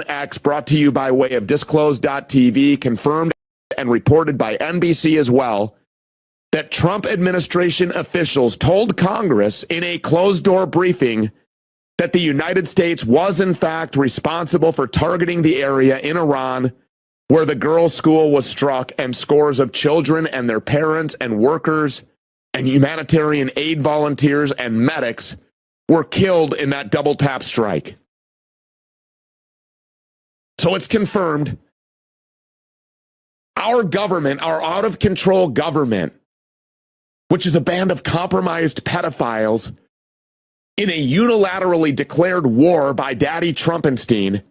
X, brought to you by way of Disclosed.tv, confirmed and reported by NBC as well, that Trump administration officials told Congress in a closed-door briefing that the United States was in fact responsible for targeting the area in Iran where the girls' school was struck and scores of children and their parents and workers and humanitarian aid volunteers and medics were killed in that double tap strike. So it's confirmed. Our government, our out-of-control government, which is a band of compromised pedophiles in a unilaterally declared war by Daddy Trumpenstein,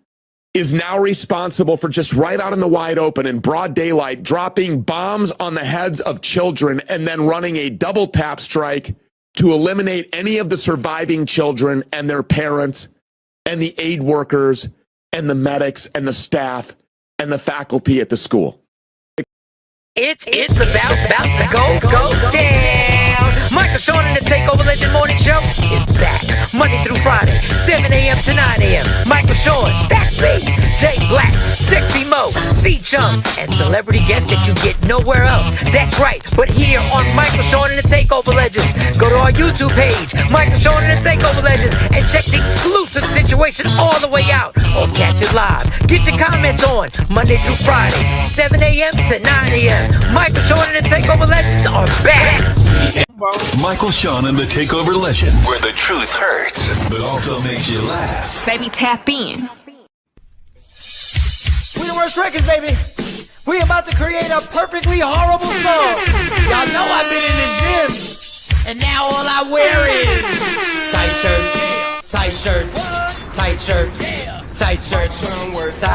is now responsible for just right out in the wide open in broad daylight dropping bombs on the heads of children and then running a double tap strike to eliminate any of the surviving children and their parents and the aid workers and the medics and the staff and the faculty at the school. It's about to go down. Michael Sean and the Takeover Legend Morning Show is back Monday through Friday, 7 a.m. to 9 a.m. Michael Sean, that's me. Jay Black, Sexy Mo, C-Chum, and celebrity guests that you get nowhere else. That's right, but here on Michael Sean and the Takeover Legends. Go to our YouTube page, Michael Sean and the Takeover Legends, and check the exclusive situation all the way out. Or catch it live. Get your comments on Monday through Friday, 7 a.m. to 9 a.m. Michael Sean and the Takeover Legends are back. Michael Sean and the Takeover Legends, where the truth hurts, but also makes you laugh. Baby, tap in. We the worst records, baby. We about to create a perfectly horrible song. Y'all know I've been in the gym, and now all I wear is tight shirts, tight shirts, tight shirts, tight shirts, tight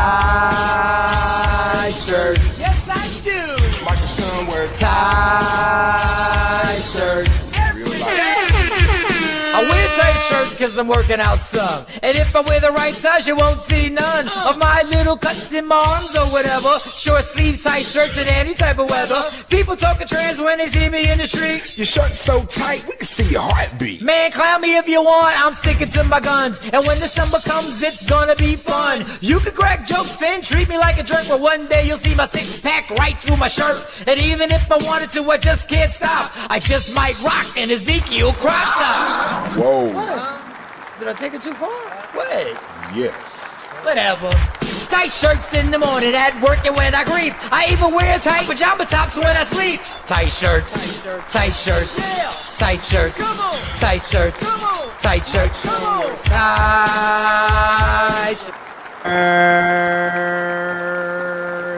shirts. Yes, I do. Michael Sean wears tight shirts. I wear tight shirts cause I'm working out some. And if I wear the right size, you won't see none of my little cuts in my arms or whatever. Short sleeve tight shirts in any type of weather. People talking trans when they see me in the street. Your shirt's so tight, we can see your heartbeat. Man, clown me if you want, I'm sticking to my guns. And when December comes, it's gonna be fun. You can crack jokes and treat me like a jerk, but one day you'll see my six-pack right through my shirt. And even if I wanted to, I just can't stop. I just might rock an Ezekiel crop top. Whoa. Did I take it too far? What? Yes. Whatever. Tight shirts in the morning at work and when I grieve. I even wear tight pajama tops when I sleep. Tight shirts, tight shirts, tight shirts, tight shirts, tight shirts, tight shirts.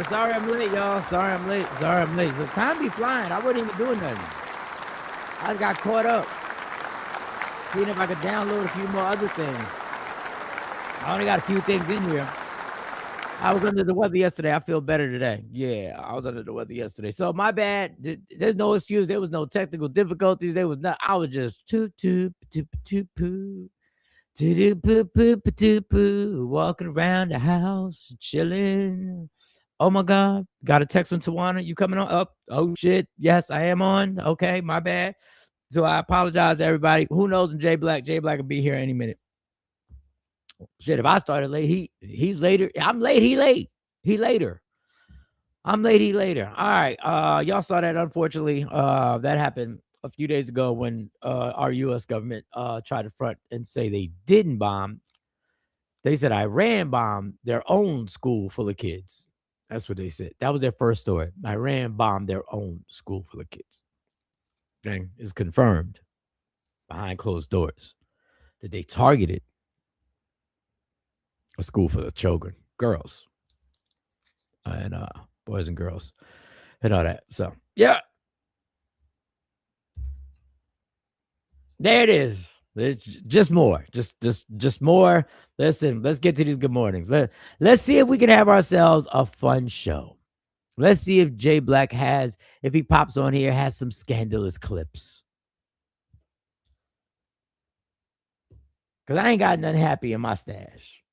Sorry I'm late, y'all. Sorry I'm late. The time be flying. I wasn't even doing nothing. I just got caught up. Seeing if I could download a few more other things. I only got a few things in here. I was under the weather yesterday. I feel better today. Yeah, I was under the weather yesterday. So my bad. There's no excuse. There was no technical difficulties. There was not. I was just walking around the house, chilling. Oh my God. Got a text from Tawana. You coming on up? Oh shit. Yes, I am on. Okay, my bad. So I apologize to everybody. Who knows when Jay Black will be here any minute. Shit, if I started late, he's later. I'm late, he late. He later. I'm late, he later. All right. Y'all saw that, unfortunately. That happened a few days ago when our U.S. government tried to front and say they didn't bomb. They said Iran bombed their own school full of kids. That's what they said. That was their first story. Iran bombed their own school full of kids. Thing is confirmed behind closed doors that they targeted a school for the children, girls, and boys and girls, and all that. So yeah, there it is. There's just more, just more. Listen, let's get to these good mornings. Let's see if we can have ourselves a fun show. Let's see if Jay Black if he pops on here, has some scandalous clips. Because I ain't got nothing happy in my stash.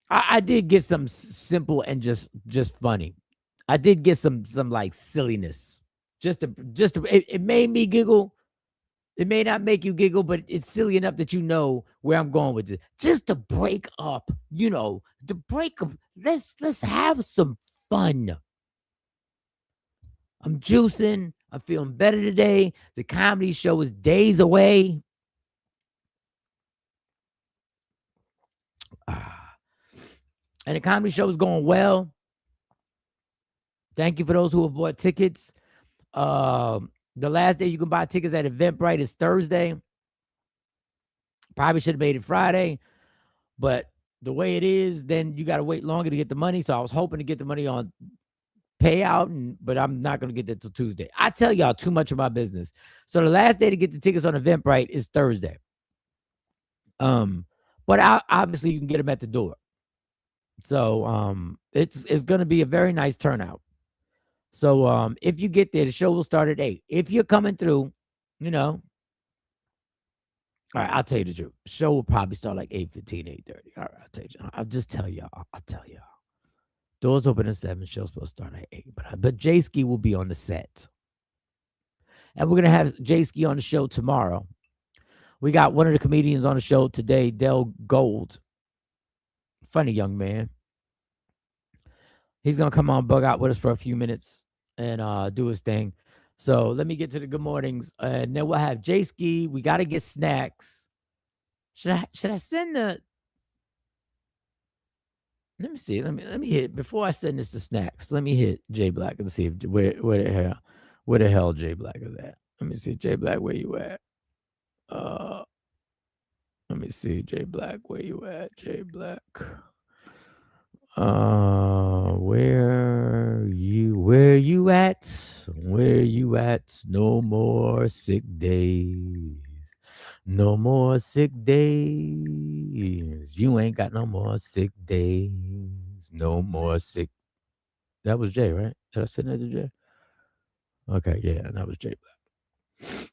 I did get some simple and just funny. I did get some like silliness. It made me giggle, It may not make you giggle, but it's silly enough that you know where I'm going with it. Just to break up, to break up. Let's have some fun. I'm juicing. I'm feeling better today. The comedy show is days away. And the comedy show is going well. Thank you for those who have bought tickets. The last day you can buy tickets at Eventbrite is Thursday. Probably should have made it Friday, but the way it is, then you got to wait longer to get the money. So I was hoping to get the money on payout, but I'm not going to get that till Tuesday. I tell y'all too much of my business. So the last day to get the tickets on Eventbrite is Thursday. But obviously you can get them at the door. So it's going to be a very nice turnout. So if you get there, the show will start at 8. If you're coming through, all right, I'll tell you the truth. The show will probably start like 8:15, 8:30. All right, I'll tell you. I'll just tell y'all. I'll tell y'all. Doors open at 7. Show's supposed to start at 8. But Jay Ski will be on the set. And we're going to have Jay Ski on the show tomorrow. We got one of the comedians on the show today, Del Gold. Funny young man. He's going to come on, bug out with us for a few minutes and do his thing. So let me get to the good mornings. And then we'll have Jay Ski. We got to get snacks. Should I send the... Let me see. Let me hit, before I send this to snacks, let me hit Jay Black and see if, where the hell Jay Black is at. Let me see. Jay Black, where you at? Let me see. Jay Black, where you at? Jay Black. Where you at? Where you at? No more sick days. No more sick days. You ain't got no more sick days. No more sick. That was Jay, right? Did I send that to Jay? Okay, yeah, that was Jay Black.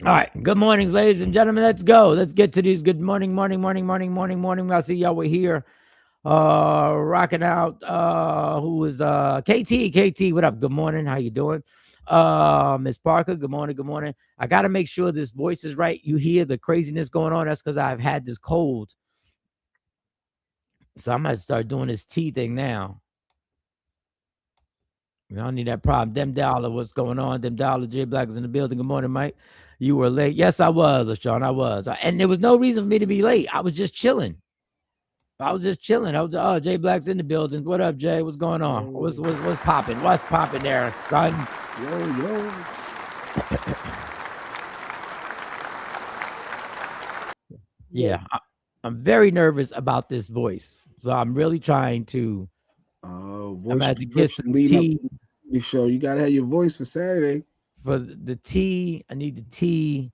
All right, good mornings, ladies and gentlemen. Let's go. Let's get to these good morning. I see y'all were here. Rocking out. Who is KT? What up? Good morning. How you doing? Miss Parker, good morning. I got to make sure this voice is right. You hear the craziness going on. That's because I've had this cold. So I might start doing this tea thing now. We don't need that problem. Dem Dollar, what's going on? Dem Dollar, Jay Black is in the building. Good morning, Mike. You were late. Yes, I was, LaShawn. I was. And there was no reason for me to be late. I was just chilling. Jay Black's in the building. What up, Jay? What's going on? What's popping? What's popping there, son? Yo. Yeah, I'm very nervous about this voice. So I'm really trying to I'm at to get some tea. Show you gotta have your voice for Saturday. For the tea, I need the tea.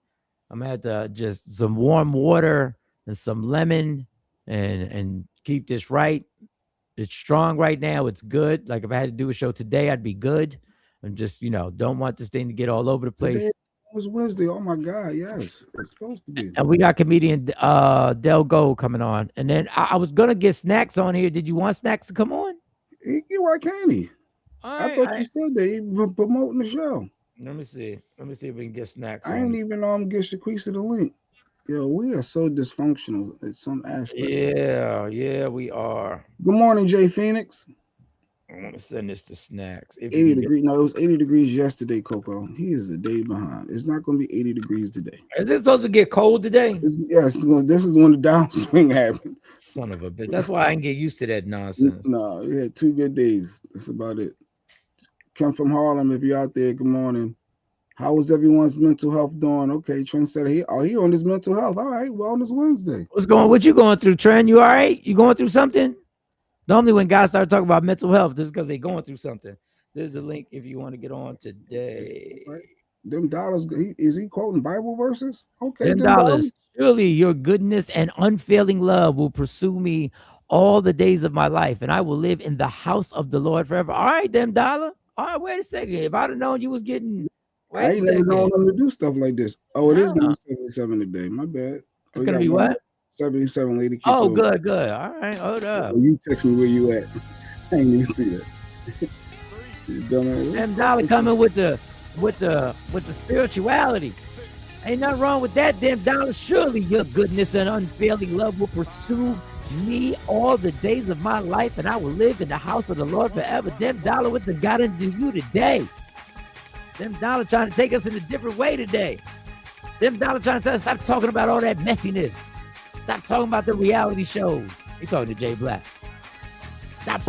I'm gonna have to just some warm water and some lemon and keep this right. It's strong right now. It's good. Like if I had to do a show today, I'd be good. I'm just, don't want this thing to get all over the place. Today was Wednesday. Oh my God, yes, it's supposed to be. And we got comedian Del Gold coming on. And then I was gonna get snacks on here. Did you want snacks to come on? Why can't he? I thought you said that he was promoting the show. Let me see if we can get snacks. I ain't even get Shaquisa the link. Yo, we are so dysfunctional at some aspects. Yeah, we are. Good morning, Jay Phoenix. I want to send this to snacks. 80 degrees. No, it was 80 degrees yesterday, Coco. He is a day behind. It's not going to be 80 degrees today. Is it supposed to get cold today? Yes, this is when the downswing happened. Son of a bitch. That's why I didn't get used to that nonsense. No, we had 2 good days. That's about it. Come from Harlem if you're out there. Good morning. How was everyone's mental health doing? Okay, Trent said he on his mental health. All right, Wellness Wednesday. What you going through, Trent? You all right? You going through something? Normally when guys start talking about mental health, this is because they're going through something. There's a link if you want to get on today. Right. Them dollars, is he quoting Bible verses? Okay. Them dollars. Surely your goodness and unfailing love will pursue me all the days of my life, and I will live in the house of the Lord forever. All right, them dollar. All right, wait a second. If I'd have known you was getting... I ain't never known them to do stuff like this. Oh, it is going to be 77 today. My bad. It's going to be what? 77 lady. Oh, good. All right, hold up. Oh, you text me where you at. I ain't even see that. Them dollar coming with the spirituality. Ain't nothing wrong with that, damn dollar. Surely your goodness and unfailing love will pursue me all the days of my life, and I will live in the house of the Lord forever. Them dollar, what done got into you today? Them dollar trying to take us in a different way today. Them dollar trying to tell us stop talking about all that messiness. Stop talking about the reality shows. He talking to Jay Black. Stop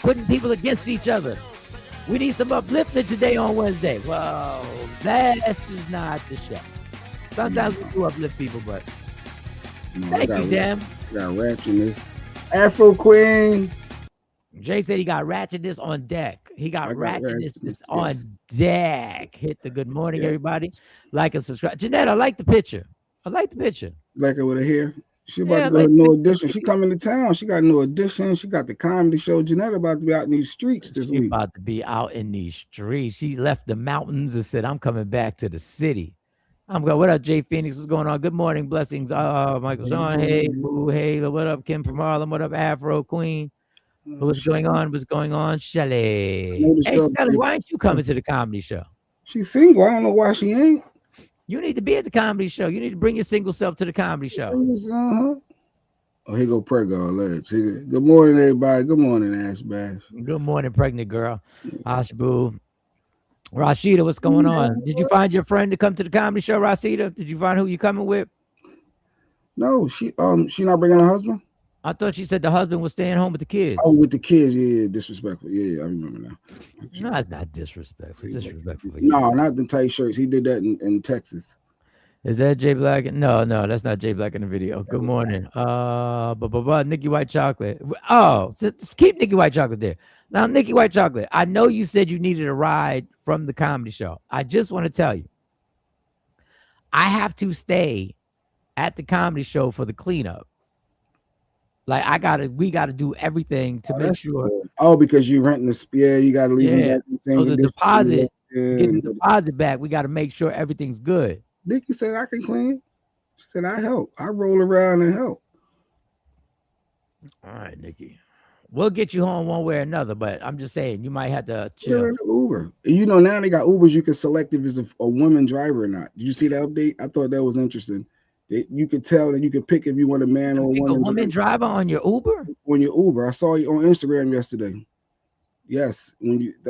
putting people against each other. We need some upliftment today on Wednesday. Well, this is not the show. Sometimes we do uplift people, but thank you, damn. Got ratchetness. Afro Queen. Jay said he got ratchetness on deck. He got ratchetness on deck. Hit the good morning, everybody. Like and subscribe. Jeanette, I like the picture. I like the picture. Like her with her hair. She about to go to No Edition. She coming to town. She got No Edition. She got the comedy show. Jeanette about to be out in these streets this week. About to be out in these streets. She left the mountains and said, I'm coming back to the city. I'm going, what up, Jay Phoenix? What's going on? Good morning, blessings. Michael Sean, hey, Boo, hey, what up, Kim from Harlem? What up, Afro Queen? What's going on? What's going on, Shelly? Hey, Shelly, why ain't you coming to the comedy show? She's single. I don't know why she ain't. You need to be at the comedy show. You need to bring your single self to the comedy show. Oh, here go Prego. Good morning, everybody. Good morning, Ash Bash. Good morning, pregnant girl. Ashboo. Rashida, what's going on? Did you find your friend to come to the comedy show, Rashida? Did you find who you coming with? No, she not bringing her husband. I thought she said the husband was staying home with the kids. Oh, with the kids, yeah, disrespectful. Yeah, I remember now. No, it's not disrespectful. Disrespectful. No, not the tight shirts. He did that in Texas. Is that Jay Black? No, that's not Jay Black in the video. Good morning. Nikki White Chocolate. Oh, so keep Nikki White Chocolate there. Now, Nikki White Chocolate, I know you said you needed a ride from the comedy show. I just want to tell you, I have to stay at the comedy show for the cleanup. Like we gotta do everything to make sure. Cool. Oh, because you renting the you gotta leave them back the same. So the deposit, getting the deposit back, we gotta make sure everything's good. Nikki said I can clean. She said I help. I roll around and help. All right, Nikki. We'll get you home one way or another, but I'm just saying you might have to chill. You're in Uber. You know, now they got Ubers you can select if it's a woman driver or not. Did you see the update? I thought that was interesting. You could tell that you could pick if you want a man or a woman driver on your Uber. On your Uber, I saw you on Instagram yesterday. Yes,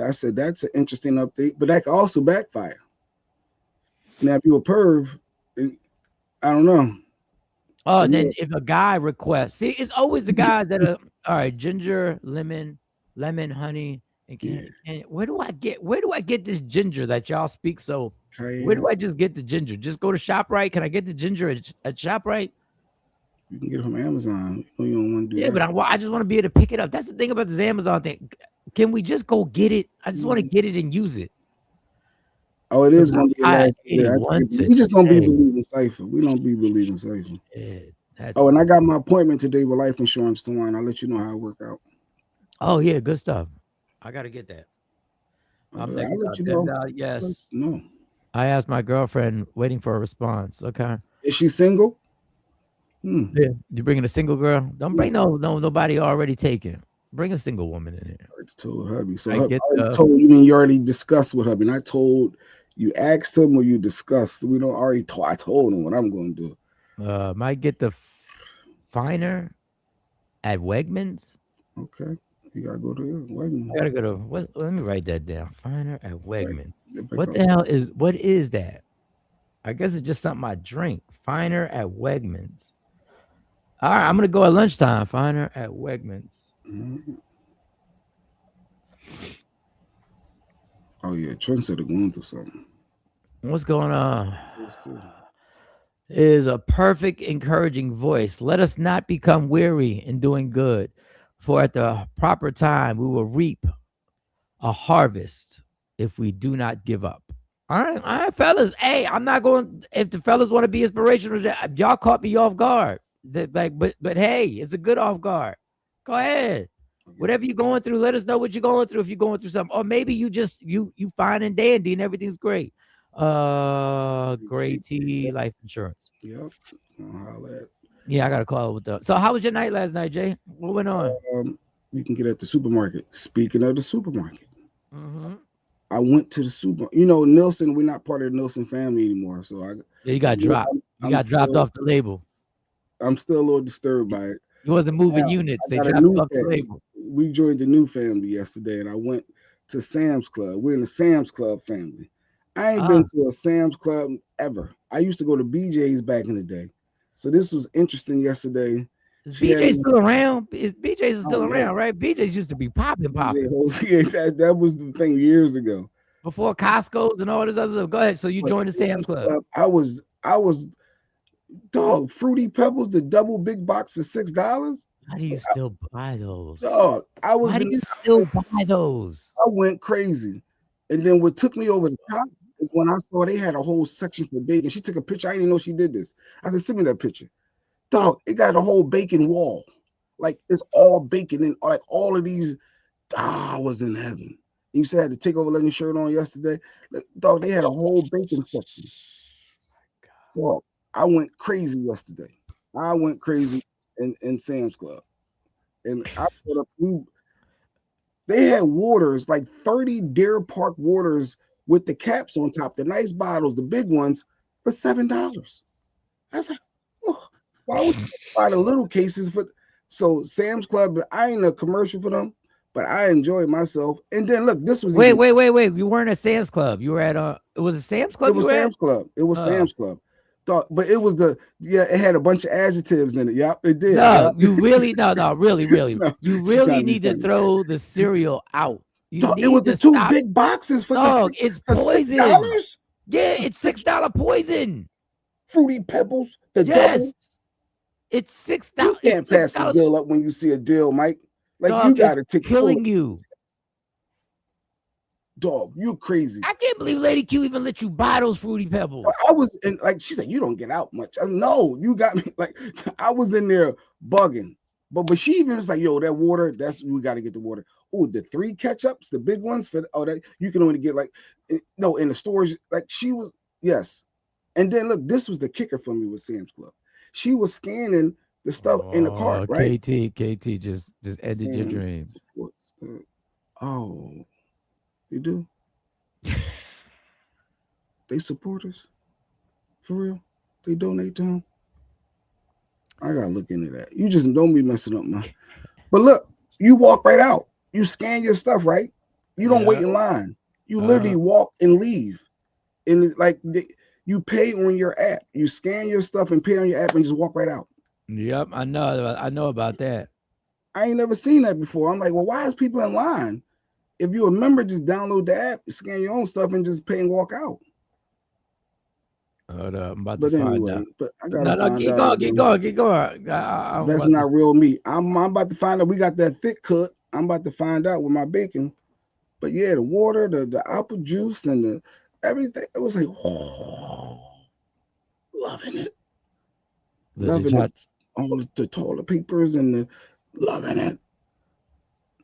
I said that's an interesting update, but that could also backfire. Now, if you're a perv, I don't know. Oh, and then if a guy requests, see, it's always the guys that are all right. Ginger, lemon, honey, and where do I get this ginger that y'all speak so? Where do I just get the ginger? Just go to ShopRite. Can I get the ginger at ShopRite? You can get it from Amazon. You don't want to do that. But I just want to be able to pick it up. That's the thing about this Amazon thing. Can we just go get it? I just want to get it and use it. Oh, it is going to be last year. We just don't be believing Cypher. We don't be believing Cypher. Yeah, and I got my appointment today with life insurance tomorrow. I'll let you know how it work out. Oh, yeah, good stuff. I got to get that. I'll let you know. Yes. No. I asked my girlfriend, waiting for a response. Okay. Is she single? Yeah. You bringing a single girl? Don't bring nobody already taken. Bring a single woman in here. I told hubby. So I told you mean you already discussed with hubby. And I told you asked him or you discussed. We don't already I told him what I'm going to do. Might get the finer at Wegmans. Okay. You gotta go to Wegmans. I gotta go to let me write that down. Finer at Wegmans. What is that? I guess it's just something I drink. Finer at Wegmans. All right, I'm gonna go at lunchtime. Finer at Wegmans. Mm-hmm. Oh yeah, Trent said they're going through something. What's going on? Is a perfect, encouraging voice. Let us not become weary in doing good, for at the proper time we will reap a harvest if we do not give up. All right, fellas. Hey, I'm not going. If the fellas want to be inspirational, y'all caught me off guard. But hey, it's a good off guard. Go ahead. Whatever you're going through, let us know what you're going through. If you're going through something, or maybe you just you fine and dandy and everything's great. Great T life insurance. Yep. Yeah, I got to call it with the. So how was your night last night, Jay? What went on? You can get at the supermarket. Speaking of the supermarket. Mm-hmm. I went to the super. You know, Nielsen. We're not part of the Nielsen family anymore. So You got dropped. You got dropped off the label. I'm still a little disturbed by it. You wasn't moving Now, units. They I got a dropped new off the family. label. We joined the new family yesterday, and I went to Sam's Club. We're in the Sam's Club family. I ain't been to a Sam's Club ever. I used to go to BJ's back in the day. So this was interesting yesterday. Is BJ still around? BJ's still around, right? BJ's used to be popping. That was the thing years ago. Before Costco's and all this other stuff. Go ahead. So you joined the Sam's Club. I was dog, Fruity Pebbles, the double big box for $6. How do you still buy those? Dog, How do you still buy those? I went crazy. And then what took me over the top is when I saw they had a whole section for bacon. She took a picture. I didn't even know she did this. I said, send me that picture. Dog, it got a whole bacon wall. Like it's all bacon and like all of these. I was in heaven. You said I had to take over letting shirt on yesterday. Dog, they had a whole bacon section. Well, I went crazy yesterday. I went crazy in Sam's Club. And I put up they had waters, like 30 Deer Park waters with the caps on top, the nice bottles, the big ones, for $7. I was like, oh, why would you buy the little cases? So Sam's Club, I ain't a commercial for them, but I enjoyed myself. And then look, this was wait. You weren't at Sam's Club. You were at it was a Sam's Club. It was Sam's Club. It was Sam's Club. But it was it had a bunch of adjectives in it. Yep, it did. No, you really really. No, you really need to throw the cereal out. It was the two big boxes for it's poison. $6? Yeah, it's $6 poison. Fruity Pebbles, double. It's $6. You can't pass a deal up when you see a deal, Mike. Like dog, you gotta take killing you. Dog, you're crazy. I can't believe Lady Q even let you buy those Fruity Pebbles. I was in, like, she said, you don't get out much. No, you got me. Like, I was in there bugging. But she even was like, yo, that water, we got to get the water. Oh, the 3 ketchups, the big ones that you can only get in the stores. Like she was, yes. And then look, this was the kicker for me with Sam's Club. She was scanning the stuff in the cart, right? KT just ended your dream. Oh. You do? They support us? For real? They donate to him? I gotta look into that. You just don't be messing up, man. But look, you walk right out. You scan your stuff, right? You don't wait in line. You literally walk and leave. And you pay on your app. You scan your stuff and pay on your app and just walk right out. Yep, I know about that. I ain't never seen that before. I'm like, well, why is people in line? If you're a member, just download the app, scan your own stuff, and just pay and walk out. Hold up, I'm about to find out. But I gotta keep going. That's not real meat. I'm about to find out. We got that thick cut. I'm about to find out with my bacon. But yeah, the water, the apple juice, and the everything. It was like, oh, loving it. Loving it. All the toilet papers and loving it.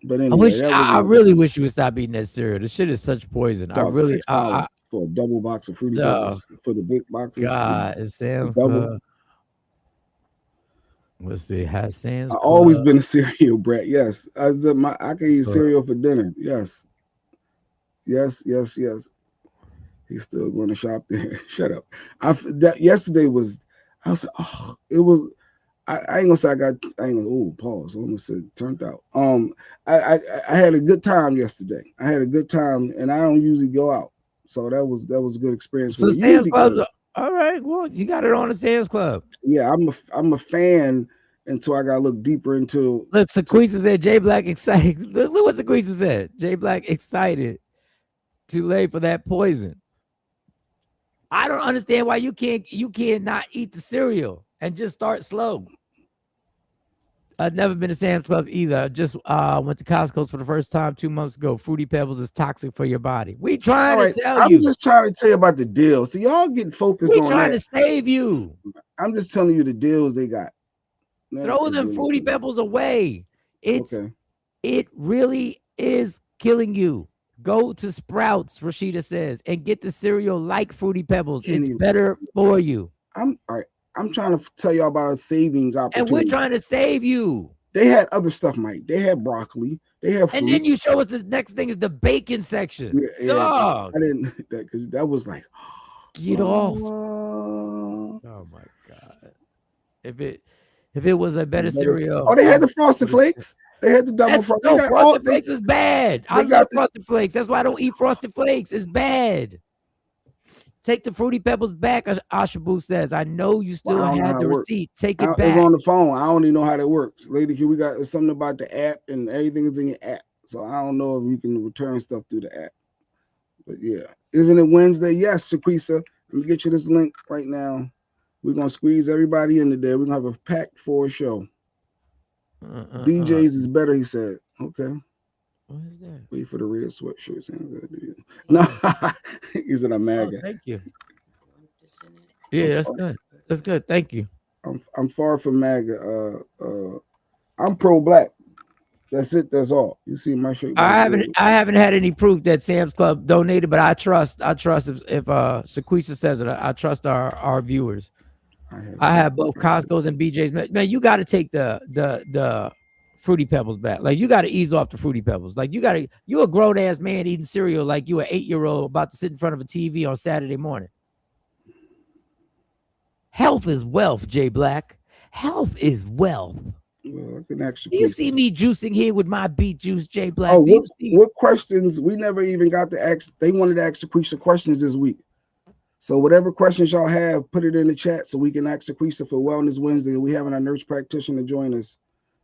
But anyway, I really wish you would stop eating that cereal. This shit is such poison. Dog, $6 for a double box of Fruity Pebbles for the big boxes. God, it's Sam's double. Let's see. Has Sam's I've always been a cereal brat. Yes, I can eat cereal for dinner. Yes. He's still going to shop there. Shut up. Yesterday was. I was like, oh, it was. I ain't gonna say pause. I almost said turned out. I had a good time yesterday. I had a good time, and I don't usually go out, so that was a good experience. So Sam's Club, all right. Well, you got it on the Sam's Club. Yeah, I'm a fan until I gotta look deeper into. Look, Sequisa said J Black excited. Look what Sequisa said. J Black excited. Too late for that poison. I don't understand why you can't not eat the cereal and just start slow. I've never been to Sam's Club either. I just went to Costco's for the first time 2 months ago. Fruity Pebbles is toxic for your body. We trying to tell you. I'm just trying to tell you about the deals. So y'all getting focused on that. We trying to save you. I'm just telling you the deals they got. Throw them Fruity Pebbles away. It really is killing you. Go to Sprouts, Rashida says, and get the cereal like Fruity Pebbles. It's better for you. All right. I'm trying to tell y'all about a savings opportunity. And we're trying to save you. They had other stuff, Mike. They had broccoli. They have fruit. And then you show us the next thing is the bacon section. Yeah, Dog. I didn't because that was like Get off. Oh my God. If it was a better cereal. Oh, they had the Frosted Flakes. They had the double Frosted. No, Frosted Flakes is bad. I love Frosted Flakes. That's why I don't eat Frosted Flakes. It's bad. Take the Fruity Pebbles back, Ashabu says. I know you still had the receipt. Take it back. It's on the phone. I don't even know how that works. Lady Q, we got something about the app, and everything is in your app. So I don't know if you can return stuff through the app. But yeah. Isn't it Wednesday? Yes, Shaquisa. Let me get you this link right now. We're going to squeeze everybody into there. We're going to have a packed 4 show. BJ's is better, he said. Okay. What is that? Wait for the red sweatshirt. No, he's in a MAGA. Oh, thank you. Yeah, that's good. That's good. Thank you. I'm far from MAGA. I'm pro-black. That's it. That's all. You see my shirt. I haven't had any proof that Sam's Club donated, but I trust if Shaquisa says it, I trust our viewers. I have both Costco's and BJ's. Man, you got to take the Fruity Pebbles back. Like, you got to ease off the Fruity Pebbles. Like, you a grown ass man eating cereal like you an 8-year-old about to sit in front of a TV on Saturday morning. Health is wealth, Jay Black. Health is wealth. Well, I can actually. Do you see me juicing here with my beet juice, Jay Black? Oh, what questions? We never even got to ask. They wanted to ask Shaquisa questions this week. So whatever questions y'all have, put it in the chat so we can ask Shaquisa for Wellness Wednesday. We having our nurse practitioner join us.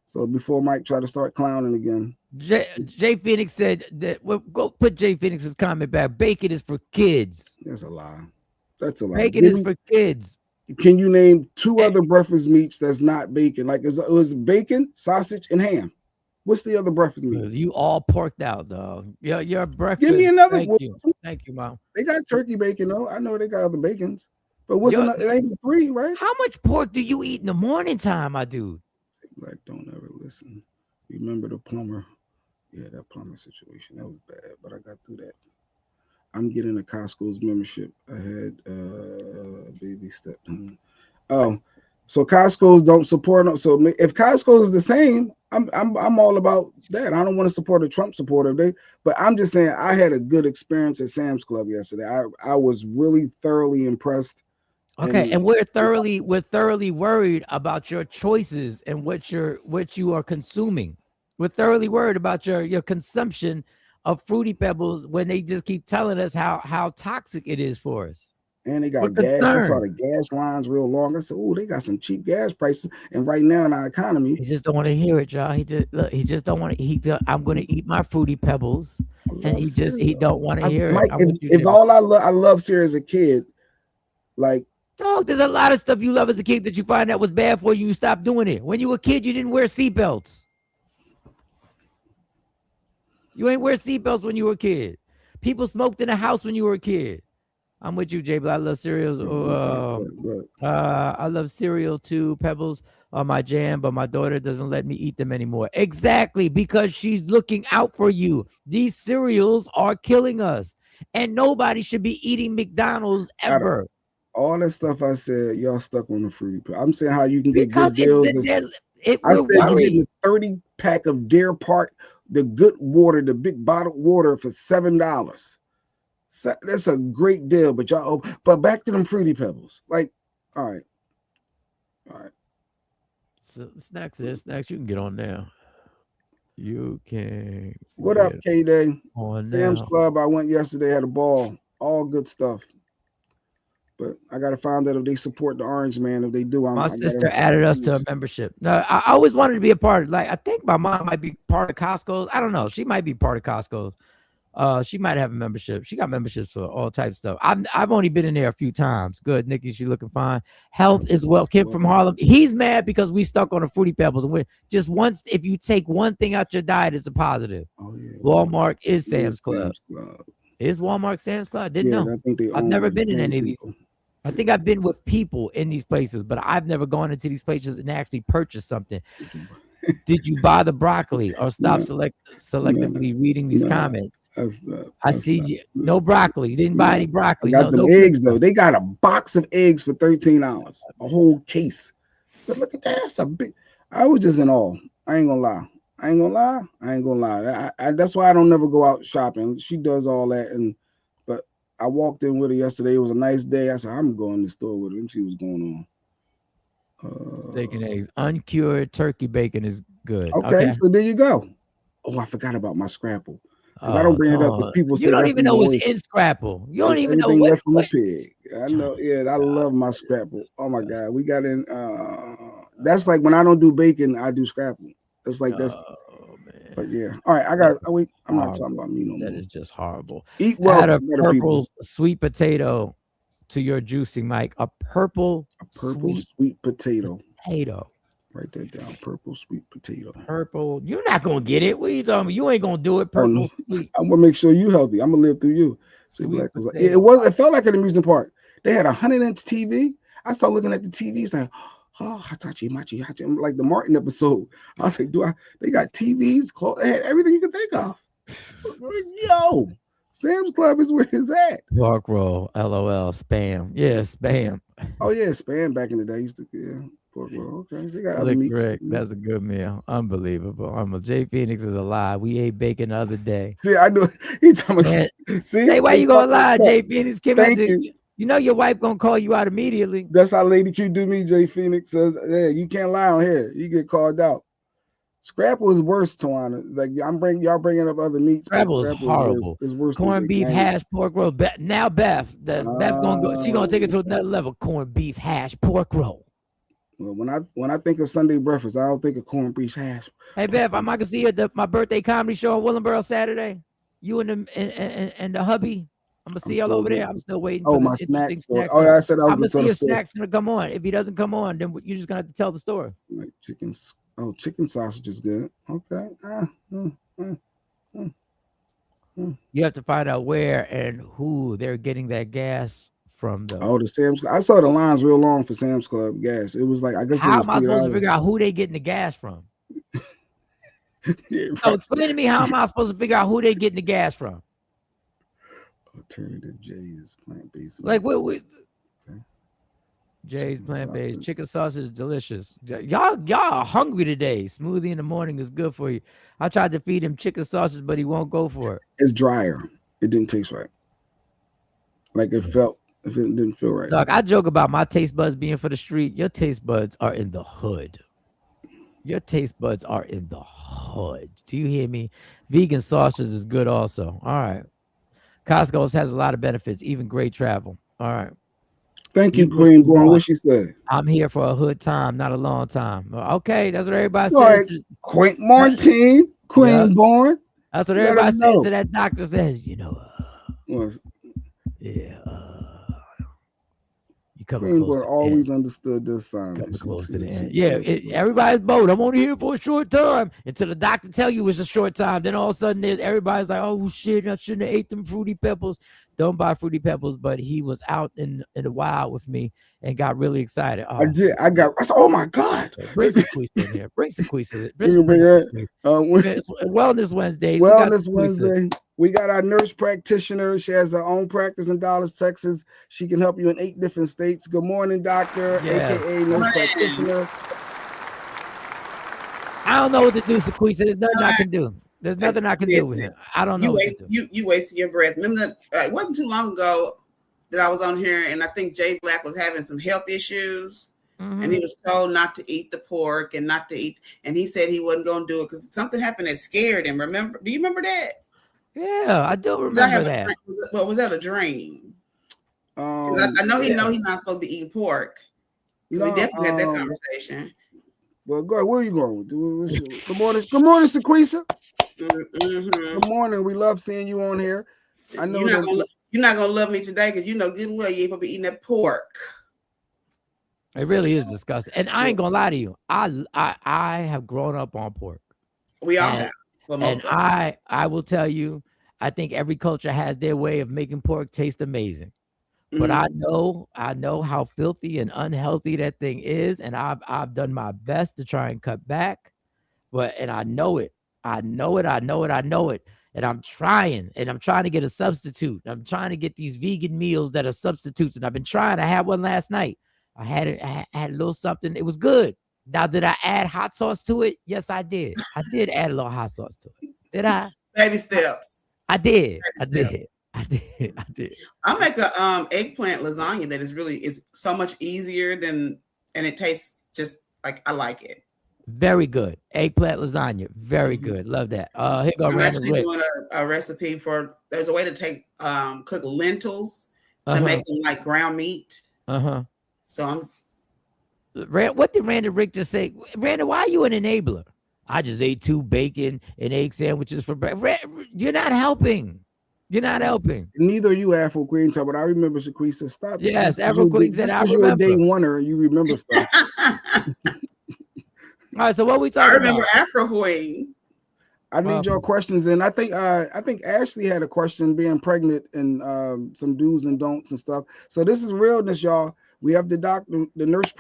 So before Mike try to start clowning again. Jay Phoenix said that. Well, go put Jay Phoenix's comment back. Bacon is for kids. That's a lie. That's a lie. Bacon is for kids. Can you name 2 other breakfast meats that's not bacon? Like it was bacon, sausage, and ham. What's the other breakfast meat? You all porked out, dog. Your breakfast. Give me another. Thank you, Mom. They got turkey bacon, though. I know they got other bacons. But what's another? It ain't 3, right? How much pork do you eat in the morning time, my dude? Like, don't ever listen. Remember the plumber? Yeah, that plumber situation. That was bad, but I got through that. I'm getting a Costco's membership. I had baby step. Oh, so Costco's don't support them. So if Costco's is the same, I'm all about that. I don't want to support a Trump supporter. But I'm just saying I had a good experience at Sam's Club yesterday. I was really thoroughly impressed. Okay, and we're thoroughly worried about your choices and what you are consuming. We're thoroughly worried about your consumption of Fruity Pebbles when they just keep telling us how toxic it is for us. And they got gas. I saw the gas lines real long. I said, "Oh, they got some cheap gas prices." And right now in our economy, he just don't want to hear it, y'all. He just don't want to. I'm going to eat my Fruity Pebbles, and he don't want to hear Mike, it. If all I love cereal as a kid, like. Dog, there's a lot of stuff you love as a kid that you find out was bad for you. You stop doing it. When you were a kid, you didn't wear seatbelts. You ain't wear seatbelts when you were a kid. People smoked in the house when you were a kid. I'm with you, Jay, but I love cereals. I love cereal too. Pebbles are my jam, but my daughter doesn't let me eat them anymore. Exactly, because she's looking out for you. These cereals are killing us, and nobody should be eating McDonald's ever. All that stuff I said, y'all stuck on the Fruity Pebbles. I'm saying how you can get good deals. I said you get a 30-pack of Deer Park, the good water, the big bottled water for $7. So that's a great deal. But back to them Fruity Pebbles. Like, all right. So snacks you can get on now. You can. What up, K-Day? Sam's Club. I went yesterday, had a ball. All good stuff. But I gotta find out if they support the Orange Man. If they do, my sister added us to a membership. No, I always wanted to be a part. Like, I think my mom might be part of Costco. I don't know. She might be part of Costco. She might have a membership. She got memberships for all types of stuff. I've only been in there a few times. Good, Nikki. She looking fine. Health is well. Kim from Harlem. He's mad because we stuck on the Fruity Pebbles. And we're just once. If you take one thing out your diet, it's a positive. Oh yeah. Walmart is Sam's Club. Is Walmart Sam's Club? I didn't know. I've never been in any of these. I think I've been with people in these places, but I've never gone into these places and actually purchased something. Did you buy the broccoli or stop selectively reading these comments? I see no broccoli. You didn't buy any broccoli. I got them eggs though. They got a box of eggs for $13, a whole case. So look at that. That's a big. I was just in awe. I ain't gonna lie. That's why I don't never go out shopping. She does all that, but I walked in with her yesterday. It was a nice day. I said, I'm going to the store with her, and she was going on. Steak and eggs. Uncured turkey bacon is good. Okay, so there you go. Oh, I forgot about my Scrapple. Because I don't bring it up because people say you don't even know what's in Scrapple. You don't even know what left from the pig. I know. Yeah, I love my Scrapple. Oh my God, we got in. That's like when I don't do bacon, I do Scrapple. It's like that's. Man. But yeah, all right. I'm not talking about me no more. That is just horrible. Eat well. Add a purple sweet potato to your juicing, Mike. A purple sweet potato. Write that down. Purple sweet potato. Purple. You're not gonna get it. What are you talking about? You ain't gonna do it. Purple. Sweet. I'm gonna make sure you healthy. I'm gonna live through you. Black was like, it felt like an amusement park. They had a 100-inch TV. I started looking at the TV, saying, "Oh, Hitachi, Machi, Hachi." I'm like the Martin episode. I was like, they got TVs, clothes, they had everything you could think of. Yo, Sam's Club is where it's at. Pork roll, LOL, spam. Yeah, spam. Oh yeah, spam back in the day. I used to pork roll. Okay, so they got other meats. That's a good meal. Unbelievable. Jay Phoenix is a lie. We ate bacon the other day. See, I know he talking about. See, hey, why you gonna lie, Jay Phoenix? Thank you. You know your wife gonna call you out immediately. That's how Lady Q do me. Jay Phoenix says, "Yeah, you can't lie on here. You get called out." Scrapple is worse, Tawana. Like y'all bringing up other meats. Scrapple is horrible. It's worse. Corned beef hash pork roll. Now Beth gonna go. She gonna take it to another level. Corned beef hash pork roll. Well, when I think of Sunday breakfast, I don't think of corned beef hash. Hey Beth, I'm gonna see you at my birthday comedy show in Willingboro Saturday. You and the hubby. I'm gonna see y'all over there. I'm still waiting. Oh, my snacks. Oh, yeah, I said I'm gonna see if Snack's gonna come on. If he doesn't come on, then you're just gonna have to tell the story. Like chicken sausage is good. Okay. You have to find out where and who they're getting that gas from, though. Oh, the Sam's Club. I saw the lines real long for Sam's Club gas. It was like, I guess. How am I supposed to figure out who they getting the gas from? Yeah, right. So explain to me, how am I supposed to figure out who they getting the gas from? Alternative J is plant-based. Like what? Okay. Jay's plant-based. Chicken sausage is delicious. Y'all are hungry today. Smoothie in the morning is good for you. I tried to feed him chicken sausage, but he won't go for it. It's drier. It didn't taste right. Like it didn't feel right. Doc, I joke about my taste buds being for the street. Your taste buds are in the hood. Your taste buds are in the hood. Do you hear me? Vegan sausage is good also. All right. Costco has a lot of benefits, even great travel. All right. Thank you, Queen Born. What she said? I'm here for a hood time, not a long time. Okay, that's what everybody says. Queen Martine, Queen Born. That's what everybody says. So that doctor says, Queen Born always understood this sign. Close to the end. Yeah, everybody's bold. I'm only here for a short time until the doctor tell you it's a short time. Then all of a sudden, everybody's like, "Oh shit, I shouldn't have ate them Fruity Pebbles." Don't buy Fruity Pebbles, but he was out in the wild with me and got really excited. Oh, I did. I said, "Oh my God!" Bring some quiz in here. Bring some quiz in. Wellness Wednesdays. Wellness Wednesday. We got our nurse practitioner. She has her own practice in Dallas, Texas. She can help you in 8 different states. Good morning, doctor, aka nurse practitioner. I don't know what to do, Sequisa. There's nothing I can do. There's nothing I can do with him. I don't know. You wasted your breath. Remember it wasn't too long ago that I was on here, and I think Jay Black was having some health issues, and he was told not to eat the pork and not to eat, and he said he wasn't going to do it because something happened that scared him. Remember? Do you remember that? Yeah, I do remember that. But was that a dream? I know he's not supposed to be eating pork. We definitely had that conversation. Well, go ahead. Where are you going? Good morning, Sequisa. Good morning. We love seeing you on here. I know you're not gonna love me today because you know good well you ain't gonna be eating that pork. It really is disgusting, and I ain't gonna lie to you. I have grown up on pork. We all have. And I will tell you, I think every culture has their way of making pork taste amazing. But I know how filthy and unhealthy that thing is, and I've done my best to try and cut back. And I know it. And I'm trying to get a substitute. I'm trying to get these vegan meals that are substitutes, and I've been trying. I had one last night. I had a little something. It was good. Now, did I add hot sauce to it? Yes, I did. I did add a little hot sauce to it. Did I? Baby steps. I did. I Baby did. I did. I did. I'll make a eggplant lasagna that is so much easier and it tastes just like I like it. Very good. Eggplant lasagna. Very good. Love that. Here go I'm Random actually Rick. doing a recipe for. There's a way to take cook lentils to Uh-huh. make them like ground meat. Uh-huh. So I'm. What did Random Rick just say? Random, why are you an enabler? I just ate 2 bacon and egg sandwiches for breakfast. You're not helping. You're not helping. Neither are you, Afro Queen. But I remember Shaquisa. Stop. Yes, Afro Queen said I You're a remember. day oneer, you remember stuff. All right, so what we I talking remember about? Afro Queen. I need your questions in. I think Ashley had a question being pregnant and some do's and don'ts and stuff. So this is realness, y'all. We have the doctor, the nurse.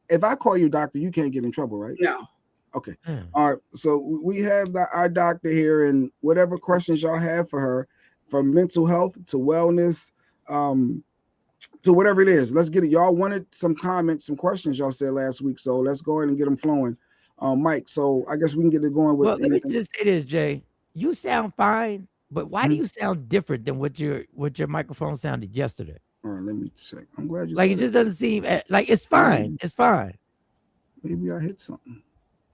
If I call you doctor, you can't get in trouble, right? No. Okay. All right. So we have our doctor here, and whatever questions y'all have for her, from mental health to wellness, to whatever it is. Let's get it. Y'all wanted some comments, some questions y'all said last week, so let's go ahead and get them flowing. Mike, so I guess we can get it going with. Well, let me just say this, Jay. You sound fine, but why do you sound different than what your microphone sounded yesterday? All right, let me check. I'm glad you Like said it just doesn't seem like it's fine. It's fine. Maybe I hit something.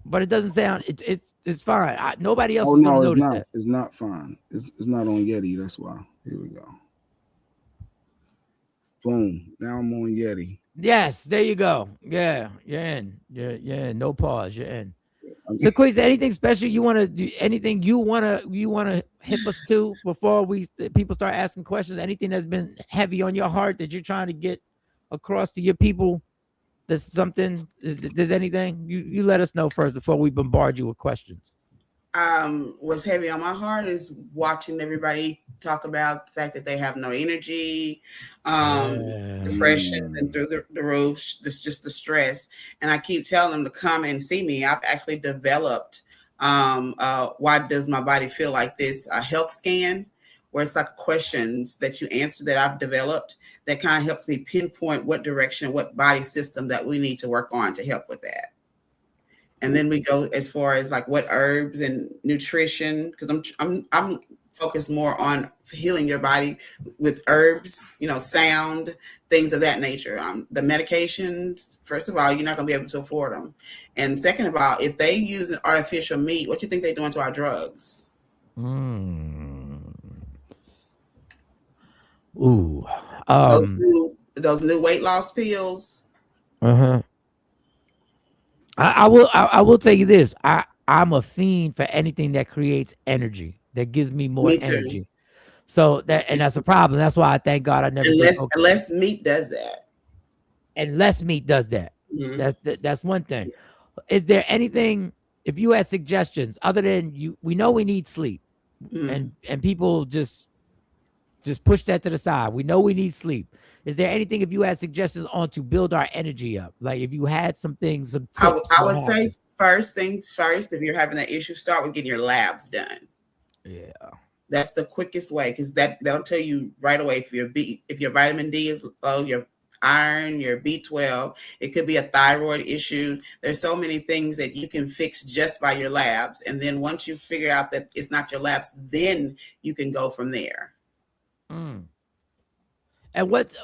But it doesn't sound it's fine. Nobody else Oh is no, gonna it's notice not. that. It's not fine. It's not on Yeti. That's why. Here we go. Boom. Now I'm on Yeti. Yes, there you go. Yeah, you're in. You're in. No pause. You're in. So, Quiz, anything special you want to do? Anything you want to hip us to before people start asking questions? Anything that's been heavy on your heart that you're trying to get across to your people? There's something. There's anything you let us know first before we bombard you with questions. What's heavy on my heart is watching everybody talk about the fact that they have no energy, depression, and through the roof. This just the stress, and I keep telling them to come and see me. I've actually developed why does my body feel like this? A health scan, where it's like questions that you answer that I've developed that kind of helps me pinpoint what direction, what body system that we need to work on to help with that. And then we go as far as like what herbs and nutrition, because I'm focused more on healing your body with herbs, sound, things of that nature. The medications, first of all, you're not going to be able to afford them. And second of all, if they use an artificial meat, what do you think they're doing to our drugs? Ooh. Those new weight loss pills. Uh-huh. I will tell you this. I'm a fiend for anything that creates energy, that gives me more energy. So that's a problem. That's why I thank God I never. Less meat does that. And less meat does that. Mm-hmm. That's one thing. Is there anything, if you had suggestions other than we know we need sleep, and people just push that to the side. We know we need sleep. Is there anything, if you had suggestions on to build our energy up? Like if you had some things, some tips. I would say first things first, if you're having that issue, start with getting your labs done. Yeah. That's the quickest way, because that'll tell you right away if your vitamin D is low, your iron, your B12. It could be a thyroid issue. There's so many things that you can fix just by your labs. And then once you figure out that it's not your labs, then you can go from there. And what's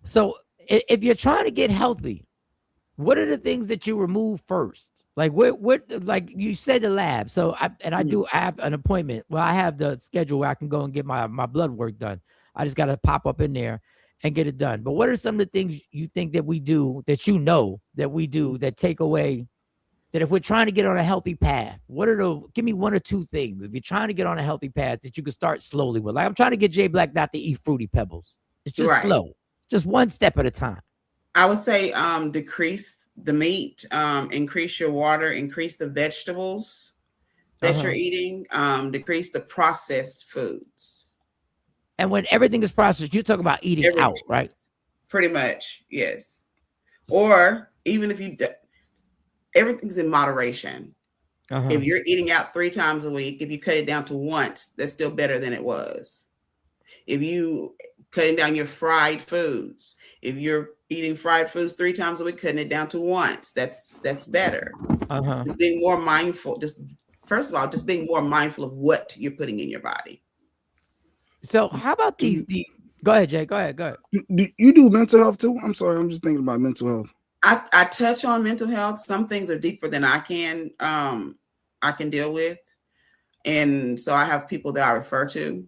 so if you're trying to get healthy, what are the things that you remove first? Like what like you said, the lab. So I have an appointment. Well, I have the schedule where I can go and get my blood work done. I just got to pop up in there and get it done. But what are some of the things you think that we do, that that we do, that take away, that if we're trying to get on a healthy path, give me 1 or 2 things if you're trying to get on a healthy path that you can start slowly with. Like I'm trying to get Jay Black not to eat Fruity Pebbles. It's just slow, just one step at a time. I would say decrease the meat, increase your water, increase the vegetables that you're eating, decrease the processed foods. And when everything is processed, you're talking about eating out, right? Pretty much, yes. Or even if everything's in moderation. If you're eating out 3 times a week, if you cut it down to once, that's still better than it was. if you cutting down your fried foods, if you're eating fried foods 3 times a week, cutting it down to once, that's better. Just being more mindful. Just first of all, just being more mindful of what you're putting in your body. So how about these? Go ahead, Jay. Go ahead. Do you do mental health too? I'm sorry, I'm just thinking about mental health. I touch on mental health. Some things are deeper than I can deal with, and so I have people that I refer to.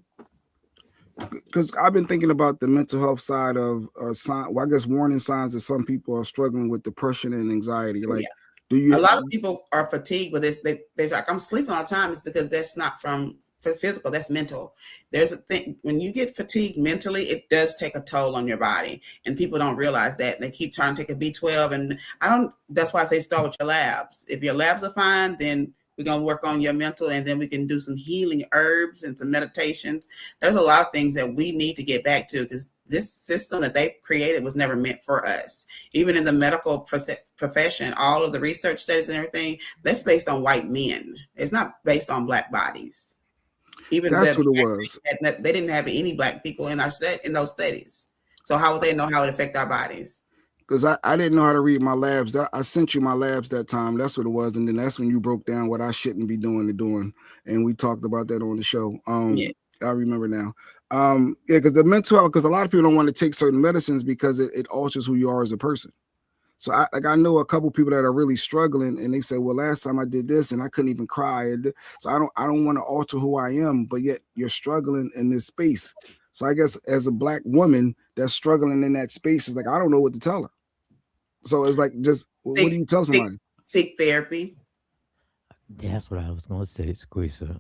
Because I've been thinking about the mental health side of I guess warning signs that some people are struggling with depression and anxiety. Like, do you? A lot of people are fatigued with this. They're like, I'm sleeping all the time. It's because that's not from physical, that's mental. There's a thing when you get fatigued mentally, it does take a toll on your body, and people don't realize that. They keep trying to take a B12, and that's why I say start with your labs. If your labs are fine, then we're going to work on your mental, and then we can do some healing herbs and some meditations. There's a lot of things that we need to get back to, because this system that they created was never meant for us. Even in the medical profession, all of the research studies and everything, that's based on white men. It's not based on Black bodies. Even that's what it was. They didn't have any Black people in those studies. So how would they know how it affect our bodies? Because I didn't know how to read my labs. I sent you my labs that time. That's what it was. And then that's when you broke down what I shouldn't be doing. And we talked about that on the show. I remember now. Because the mental health, because a lot of people don't want to take certain medicines because it alters who you are as a person. So I know a couple people that are really struggling, and they say, well, last time I did this and I couldn't even cry. So I don't want to alter who I am, but yet you're struggling in this space. So I guess as a Black woman that's struggling in that space, is like, I don't know what to tell her. So it's like, just what do you tell somebody? Seek therapy. That's what I was going to say, Squeezer.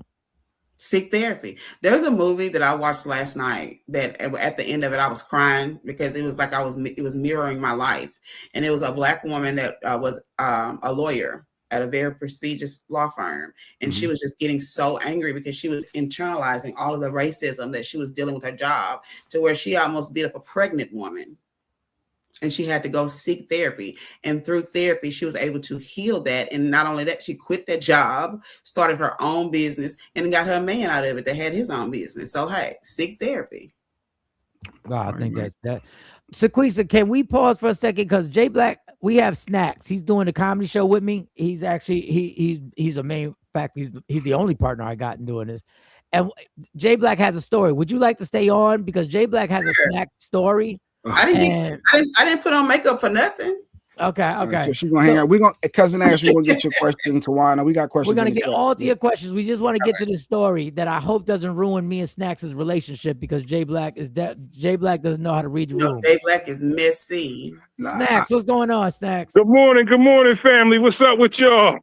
Seek therapy. There's a movie that I watched last night that at the end of it, I was crying because it was like it was mirroring my life. And it was a Black woman that was a lawyer at a very prestigious law firm. And she was just getting so angry because she was internalizing all of the racism that she was dealing with her job, to where she almost beat up a pregnant woman. And she had to go seek therapy. And through therapy, she was able to heal that. And not only that, she quit that job, started her own business, and got her man out of it that had his own business. So, hey, seek therapy. Wow, I think that's that. Sequisa, can we pause for a second? Because Jay Black, we have Snacks. He's doing a comedy show with me. He's actually, he's a main fact. He's the only partner I got in doing this. And Jay Black has a story. Would you like to stay on? Because Jay Black has a snack story. I didn't put on makeup for nothing. Okay. So she's gonna hang out. We're gonna Cousin Ash, we're gonna get your question, Tawana. We got questions. We're gonna get all to your questions. We just want to get to the story that I hope doesn't ruin me and Snacks' relationship, because Jay Black doesn't know how to read the room. Jay Black is messy. Snacks, what's going on, Snacks? Good morning, family. What's up with y'all?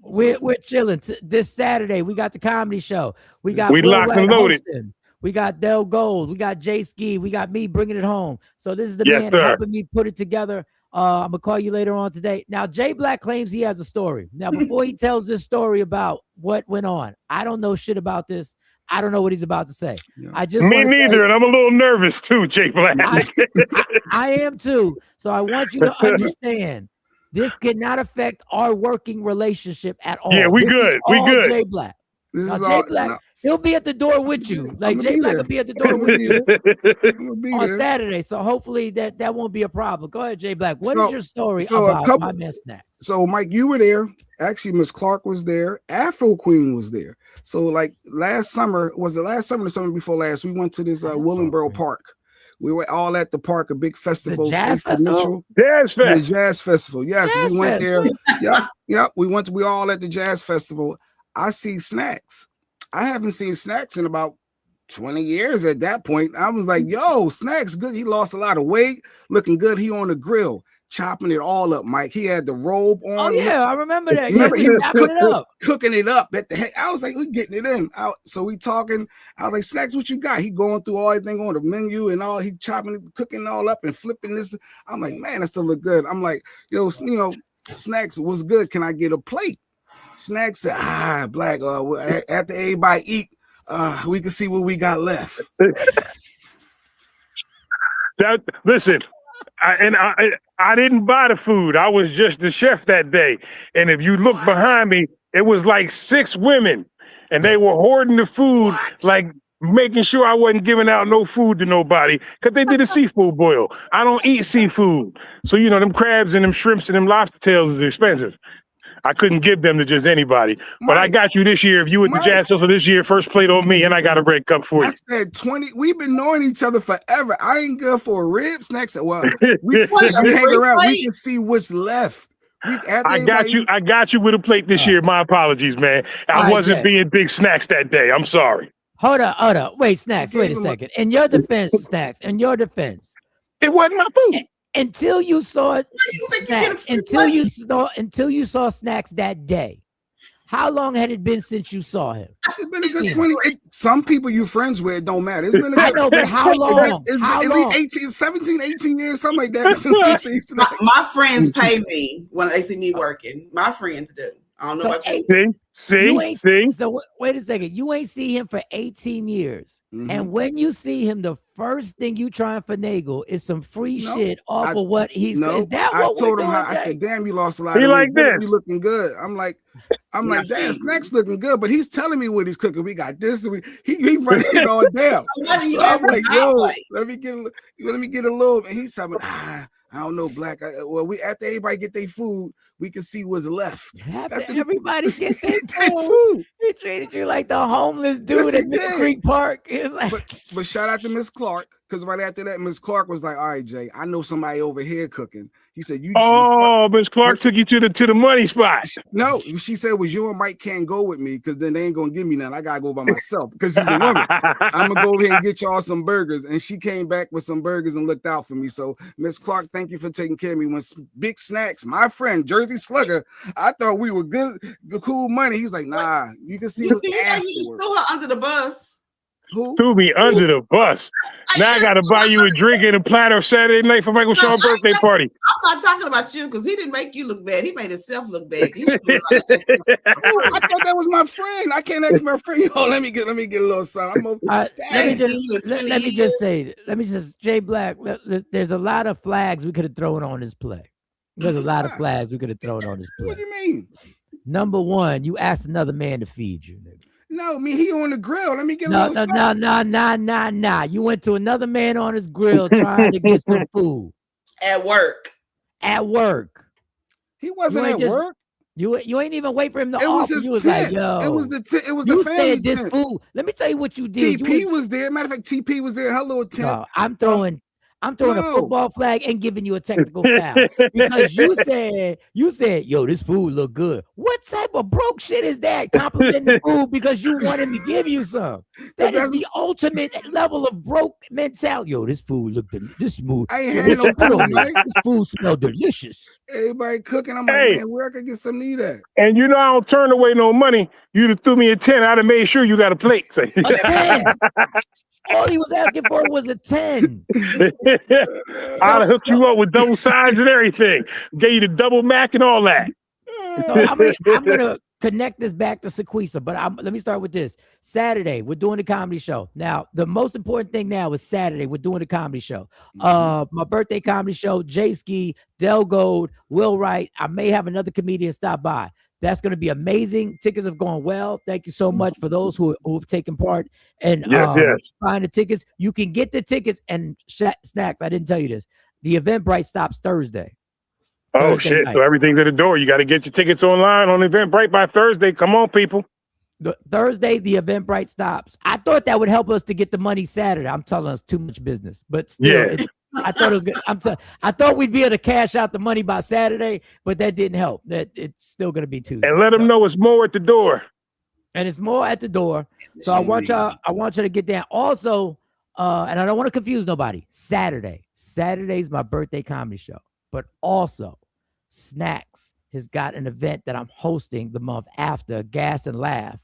We're chilling. This Saturday, we got the comedy show. We locked and loaded. Hosting. We got Del Gold. We got Jay Ski. We got me bringing it home. So this is the man helping me put it together. I'm gonna call you later on today. Now, Jay Black claims he has a story. Now, before he tells this story about what went on, I don't know shit about this. I don't know what he's about to say. Yeah. Me neither, and I'm a little nervous too, Jay Black. I am too. So I want you to understand, this cannot affect our working relationship at all. Yeah, we good. Jay Black. Jay Black. He'll be at the door with you. Like Jay Black will be at the door with you on Saturday. So hopefully that won't be a problem. Go ahed, Jay Black. What is your story about my man Snacks? So Mike, you were there. Actually, Miss Clark was there. Afro Queen was there. So like last summer, was it last summer or summer before last? We went to this Willingboro Park. We were all at the park, a big festival. The Jazz Festival? The Jazz Festival. Yes, we went there. Yep. We were all at the Jazz Festival. I see Snacks. I haven't seen Snacks in about 20 years at that point. I was like, yo, Snacks good. He lost a lot of weight, looking good. He on the grill, chopping it all up, Mike. He had the robe on. Oh, yeah, I remember that. Remember, he was cooking it up. I was like, we're getting it in. So we talking. I was like, Snacks, what you got? He going through all everything on the menu and all. He chopping, cooking it all up and flipping this. I'm like, man, that still look good. I'm like, yo, Snacks, what's good? Can I get a plate? Snacks said, Black, after everybody eat, we can see what we got left. Listen, I didn't buy the food. I was just the chef that day. And if you look behind me, it was like 6 women, and they were hoarding the food like making sure I wasn't giving out no food to nobody because they did a seafood boil. I don't eat seafood. So, you know, them crabs and them shrimps and them lobster tails is expensive. I couldn't give them to just anybody. But I got you this year. If you were the Jazz Social this year, first plate on me, and I got a red cup for you. I said 20. We've been knowing each other forever. I ain't good for a rib snacks. Well, we hang around. We can see what's left. I got you with a plate this year. My apologies, man. I wasn't being big snacks that day. I'm sorry. Hold up. Wait, Snacks. Wait a second. In your defense, Snacks. In your defense, it wasn't my food. Until you saw Snacks, until you saw Snacks that day. How long had it been since you saw him? It's been a good 20. Some people you friends with don't matter. It's been a good, I know, but how long? At least 17, 18 years, something like that. Since my friends pay me when they see me working. My friends do. I don't know about you. See. So wait a second. You ain't see him for 18 years. Mm-hmm. And when you see him, the first thing you try and finagle is some free shit off of what he's. No, is that I what told him doing, how. I said, "Damn, you lost a lot." He of like weight. this. You looking good. I'm like, damn, Snacks looking good, but he's telling me what he's cooking. We got this. He running it all down. So I'm like, yo, let me get a little. And he's telling me, I don't know, Black. We after everybody get their food, we can see what's left. Everybody get their food. He treated you like the homeless dude at Mill Creek Park. But shout out to Miss Clark, because right after that, Miss Clark was like, "All right, Jay, I know somebody over here cooking." He said, Miss Clark took you to the money spot." No, she said, "Was you and Mike can't go with me because then they ain't gonna give me none. I gotta go by myself because she's a woman. I'm gonna go over here and get y'all some burgers." And she came back with some burgers and looked out for me. So, Miss Clark, thank you for taking care of me. When Big Snacks, my friend Jersey Slugger, I thought we were good, cool money. He's like, "Nah, you can see." You just threw her under the bus. Who threw me under the bus? Now I gotta buy you a drink and a platter Saturday night for Michael Sean's birthday party. I'm not talking about you because he didn't make you look bad. He made himself look bad. I thought that was my friend. I can't ask my friend. Yo, let me get a little something. Let me just say, Jay Black. There's a lot of flags we could have thrown on this play. There's a lot of flags we could have thrown on this play. What do you mean? Number one, you asked another man to feed you, nigga. No, he on the grill. Let me get a little No. You went to another man on his grill trying to get some food. At work. He wasn't at work. You ain't even wait for him to offer. Was his you was tent. like, yo. It was the family said this tent. food. Let me tell you what you did. TP was there. Matter of fact, TP was there. Her little tent. No, I'm throwing a football flag and giving you a technical foul because you said, yo, this food look good. What type of broke shit is that? Complimenting the food because you want him to give you some. That is the ultimate level of broke mentality. Yo, this food look this smooth. I ain't had no food, right? This food smell delicious. Everybody cooking. I'm like, man, where I can get some to eat at? And you know I don't turn away no money. You'd have threw me a 10. I'd have made sure you got a plate. A 10. All he was asking for was a 10. I'd have hooked you up with double sides and everything. Gave you the double Mac and all that. So I'm gonna connect this back to Sequisa, but let me start with this. Saturday, we're doing the comedy show. Now, the most important thing now is Saturday, we're doing the comedy show. My birthday comedy show, Jay Ski, Del Gold, Will Wright. I may have another comedian stop by. That's going to be amazing. Tickets have gone well. Thank you so much for those who have taken part and buying the tickets. You can get the tickets and Snacks. I didn't tell you this. The Eventbrite stops Thursday. Oh, shit. So everything's at the door. You got to get your tickets online on Eventbrite by Thursday. Come on, people. Thursday, the Eventbrite stops. I thought that would help us to get the money Saturday. I'm telling us too much business, but still, I thought it was good. I thought we'd be able to cash out the money by Saturday, but that didn't help. That it's still going to be Tuesday. And let them know it's more at the door. And it's more at the door. So I want you to get down. Also, and I don't want to confuse nobody. Saturday's my birthday comedy show, but also Snacks has got an event that I'm hosting the month after, Gas and Laugh,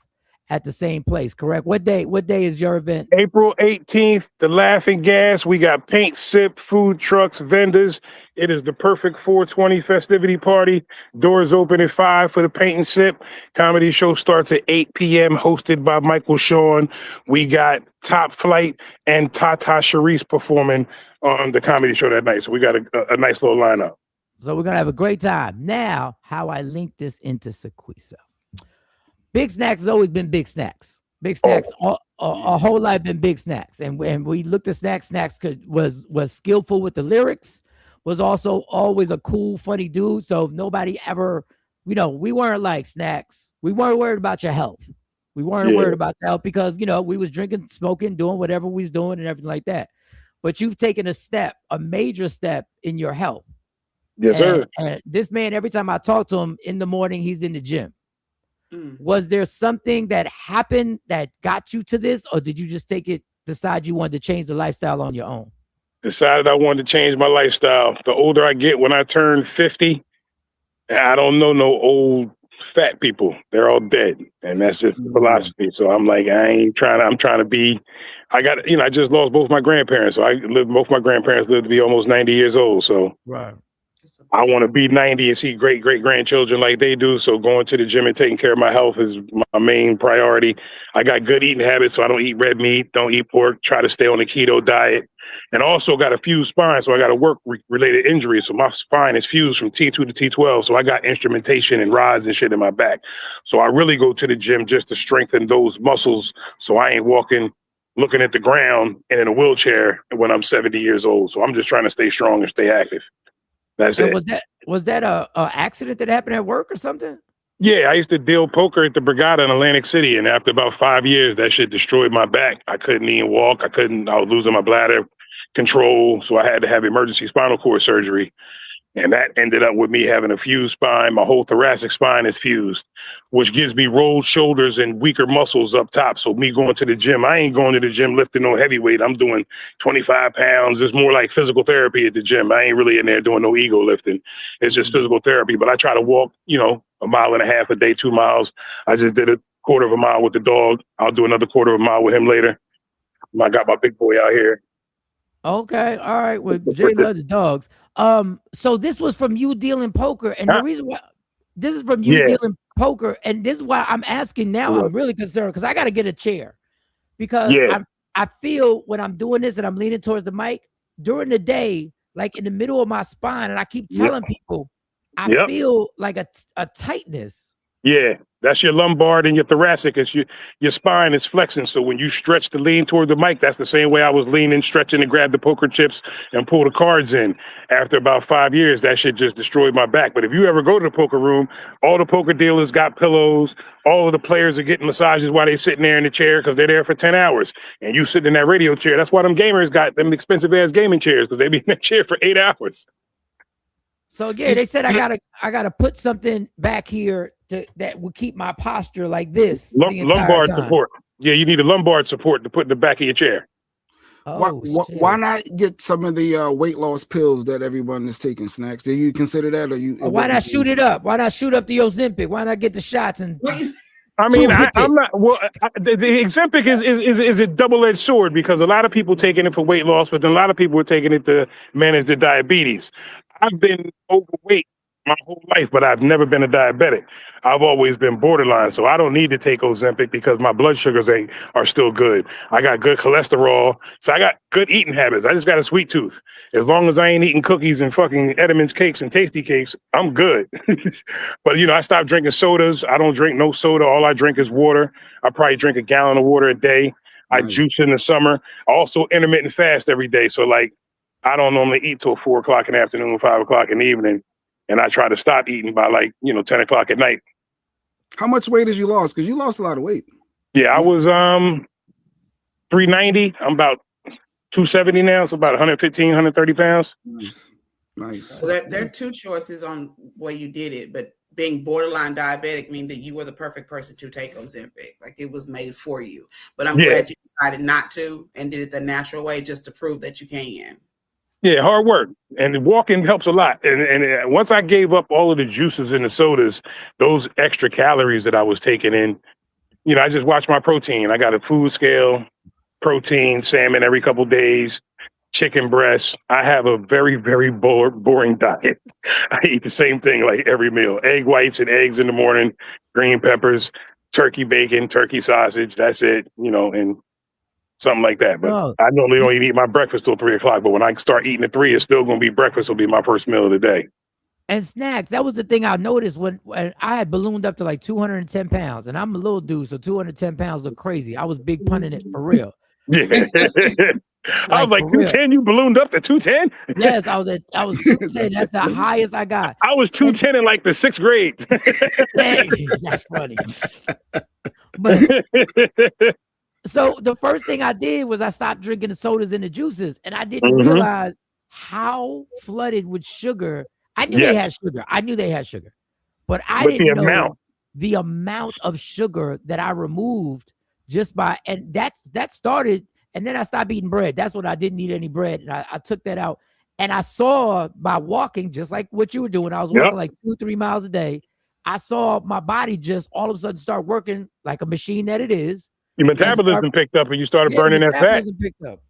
at the same place, correct? What day is your event? April 18th, the Laugh and Gas. We got paint, sip, food trucks, vendors. It is the perfect 420 festivity party. Doors open at 5 for the paint and sip. Comedy show starts at 8 p.m., hosted by Michael Sean. We got Top Flight and Tata Sharice performing on the comedy show that night. So we got a nice little lineup. So we're going to have a great time. Now, how I link this into Sequisa. Big Snacks has always been Big Snacks. Big snacks. A whole life been big snacks, and when we looked at snacks was skillful with the lyrics, was also always a cool, funny dude. So nobody ever, we weren't like snacks. We weren't worried about your health. We weren't worried about your health because we was drinking, smoking, doing whatever we was doing, and everything like that. But you've taken a major step in your health. Yes, sir. And this man, every time I talk to him in the morning, he's in the gym. Was there something that happened that got you to this, or did you just decide you wanted to change the lifestyle on your own? Decided I wanted to change my lifestyle. The older I get, when I turn 50, I don't know no old fat people. They're all dead. And that's just the philosophy. So I'm like, I'm trying to be, I just lost both my grandparents. So both my grandparents lived to be almost 90 years old. So right. I want to be 90 and see great grandchildren like they do. So going to the gym and taking care of my health is my main priority. I got good eating habits, so I don't eat red meat, don't eat pork, try to stay on the keto diet, and also got a fused spine. So I got a work-related injury. So my spine is fused from T2 to T12. So I got instrumentation and rods and shit in my back. So I really go to the gym just to strengthen those muscles so I ain't walking, looking at the ground and in a wheelchair when I'm 70 years old. So I'm just trying to stay strong and stay active. That's it. Was that a accident that happened at work or something? Yeah, I used to deal poker at the Borgata in Atlantic City, and after about 5 years, that shit destroyed my back. I couldn't even walk. I was losing my bladder control, so I had to have emergency spinal cord surgery. And that ended up with me having a fused spine. My whole thoracic spine is fused, which gives me rolled shoulders and weaker muscles up top. So me going to the gym, I ain't going to the gym lifting no heavyweight. I'm doing 25 pounds. It's more like physical therapy at the gym. I ain't really in there doing no ego lifting. It's just physical therapy. But I try to walk, 1.5 miles a day, 2 miles. I just did a quarter of a mile with the dog. I'll do another quarter of a mile with him later. I got my big boy out here. Okay, all right. Well, Jay loves the dogs. So this was from you dealing poker, and the reason why this is from you dealing poker, and this is why I'm asking now. I'm really concerned because I got to get a chair because I feel when I'm doing this and I'm leaning towards the mic during the day, like in the middle of my spine, and I keep telling people I feel like a tightness. Yeah, that's your lumbar and your thoracic. It's your spine is flexing. So when you stretch to lean toward the mic, that's the same way I was leaning, stretching to grab the poker chips and pull the cards in. After about 5 years, that shit just destroyed my back. But if you ever go to the poker room, all the poker dealers got pillows. All of the players are getting massages while they're sitting there in the chair because they're there for 10 hours. And you sitting in that radio chair. That's why them gamers got them expensive ass gaming chairs because they be in that chair for 8 hours. So again, they said I gotta put something back here that will keep my posture like this. Lumbar support. Yeah, you need a lumbar support to put in the back of your chair. Why not get some of the weight loss pills that everyone is taking, Snacks? Do you consider that, or you? Why not shoot it up? Why not shoot up the Ozempic? Why not get the shots and? I mean, I'm not. Well, the Ozempic is a double-edged sword because a lot of people taking it for weight loss, but then a lot of people are taking it to manage their diabetes. I've been overweight my whole life, but I've never been a diabetic. I've always been borderline, so I don't need to take Ozempic because my blood sugars are still good. I got good cholesterol, so I got good eating habits. I just got a sweet tooth. As long as I ain't eating cookies and fucking Edmonds cakes and Tasty Cakes, I'm good. But I stopped drinking sodas. I don't drink no soda. All I drink is water. I probably drink a gallon of water a day. I juice in the summer. I also intermittent fast every day. So I don't normally eat till 4 o'clock in the afternoon, 5 o'clock in the evening. And I try to stop eating by 10 o'clock at night. How much weight has you lost? Because you lost a lot of weight. Yeah, I was 390. I'm about 270 now, so about 115, 130 pounds. Nice. Well, there are two choices on where you did it, but being borderline diabetic means that you were the perfect person to take Ozempic. Like it was made for you. But I'm glad you decided not to and did it the natural way just to prove that you can. Yeah, hard work. And walking helps a lot. And once I gave up all of the juices and the sodas, those extra calories that I was taking in, I just watch my protein. I got a food scale, protein, salmon every couple days, chicken breasts. I have a very, very boring diet. I eat the same thing like every meal. Egg whites and eggs in the morning, green peppers, turkey bacon, turkey sausage. That's it, and something like that. But I normally don't eat my breakfast till 3 o'clock. But when I start eating at 3, it's still going to be breakfast will be my first meal of the day. And Snacks, that was the thing I noticed when I had ballooned up to like 210 pounds, and I'm a little dude, so 210 pounds look crazy. I was big punning it for real. Yeah. I was like 210. You ballooned up to 210? Yes, I was 210. That's the highest I got. I was 210 in like the 6th grade. That's funny. But so the first thing I did was I stopped drinking the sodas and the juices, and I didn't realize how flooded with sugar. I knew they had sugar. I knew they had sugar, but I didn't know the amount of sugar that I removed just by, and that started, and then I stopped eating bread. That's when I didn't eat any bread, and I took that out. And I saw by walking, just like what you were doing, I was walking like 2-3 miles a day. I saw my body just all of a sudden start working like a machine that it is. Your metabolism picked up, and you started burning that fat. Picked up.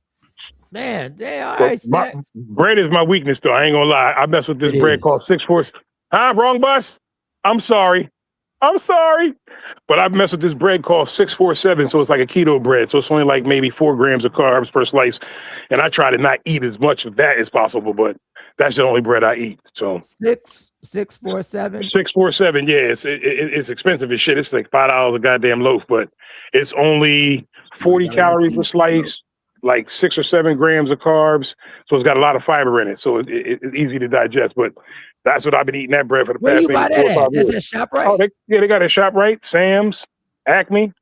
Man, bread is my weakness, though. I ain't gonna lie. I mess with this bread called 6-4. Huh? Wrong bus? I'm sorry. But I mess with this bread called 647. So it's like a keto bread. So it's only like maybe 4 grams of carbs per slice. And I try to not eat as much of that as possible, but that's the only bread I eat. So 647. 647. Yeah, it's expensive as shit. It's like $5 a goddamn loaf, but it's only 40 calories a slice. Like 6 or 7 grams of carbs, so it's got a lot of fiber in it, so it's easy to digest. But that's what I've been eating that bread for the past maybe 4 or 5 years. Is it ShopRite? Oh, they got it ShopRite, Sam's, Acme.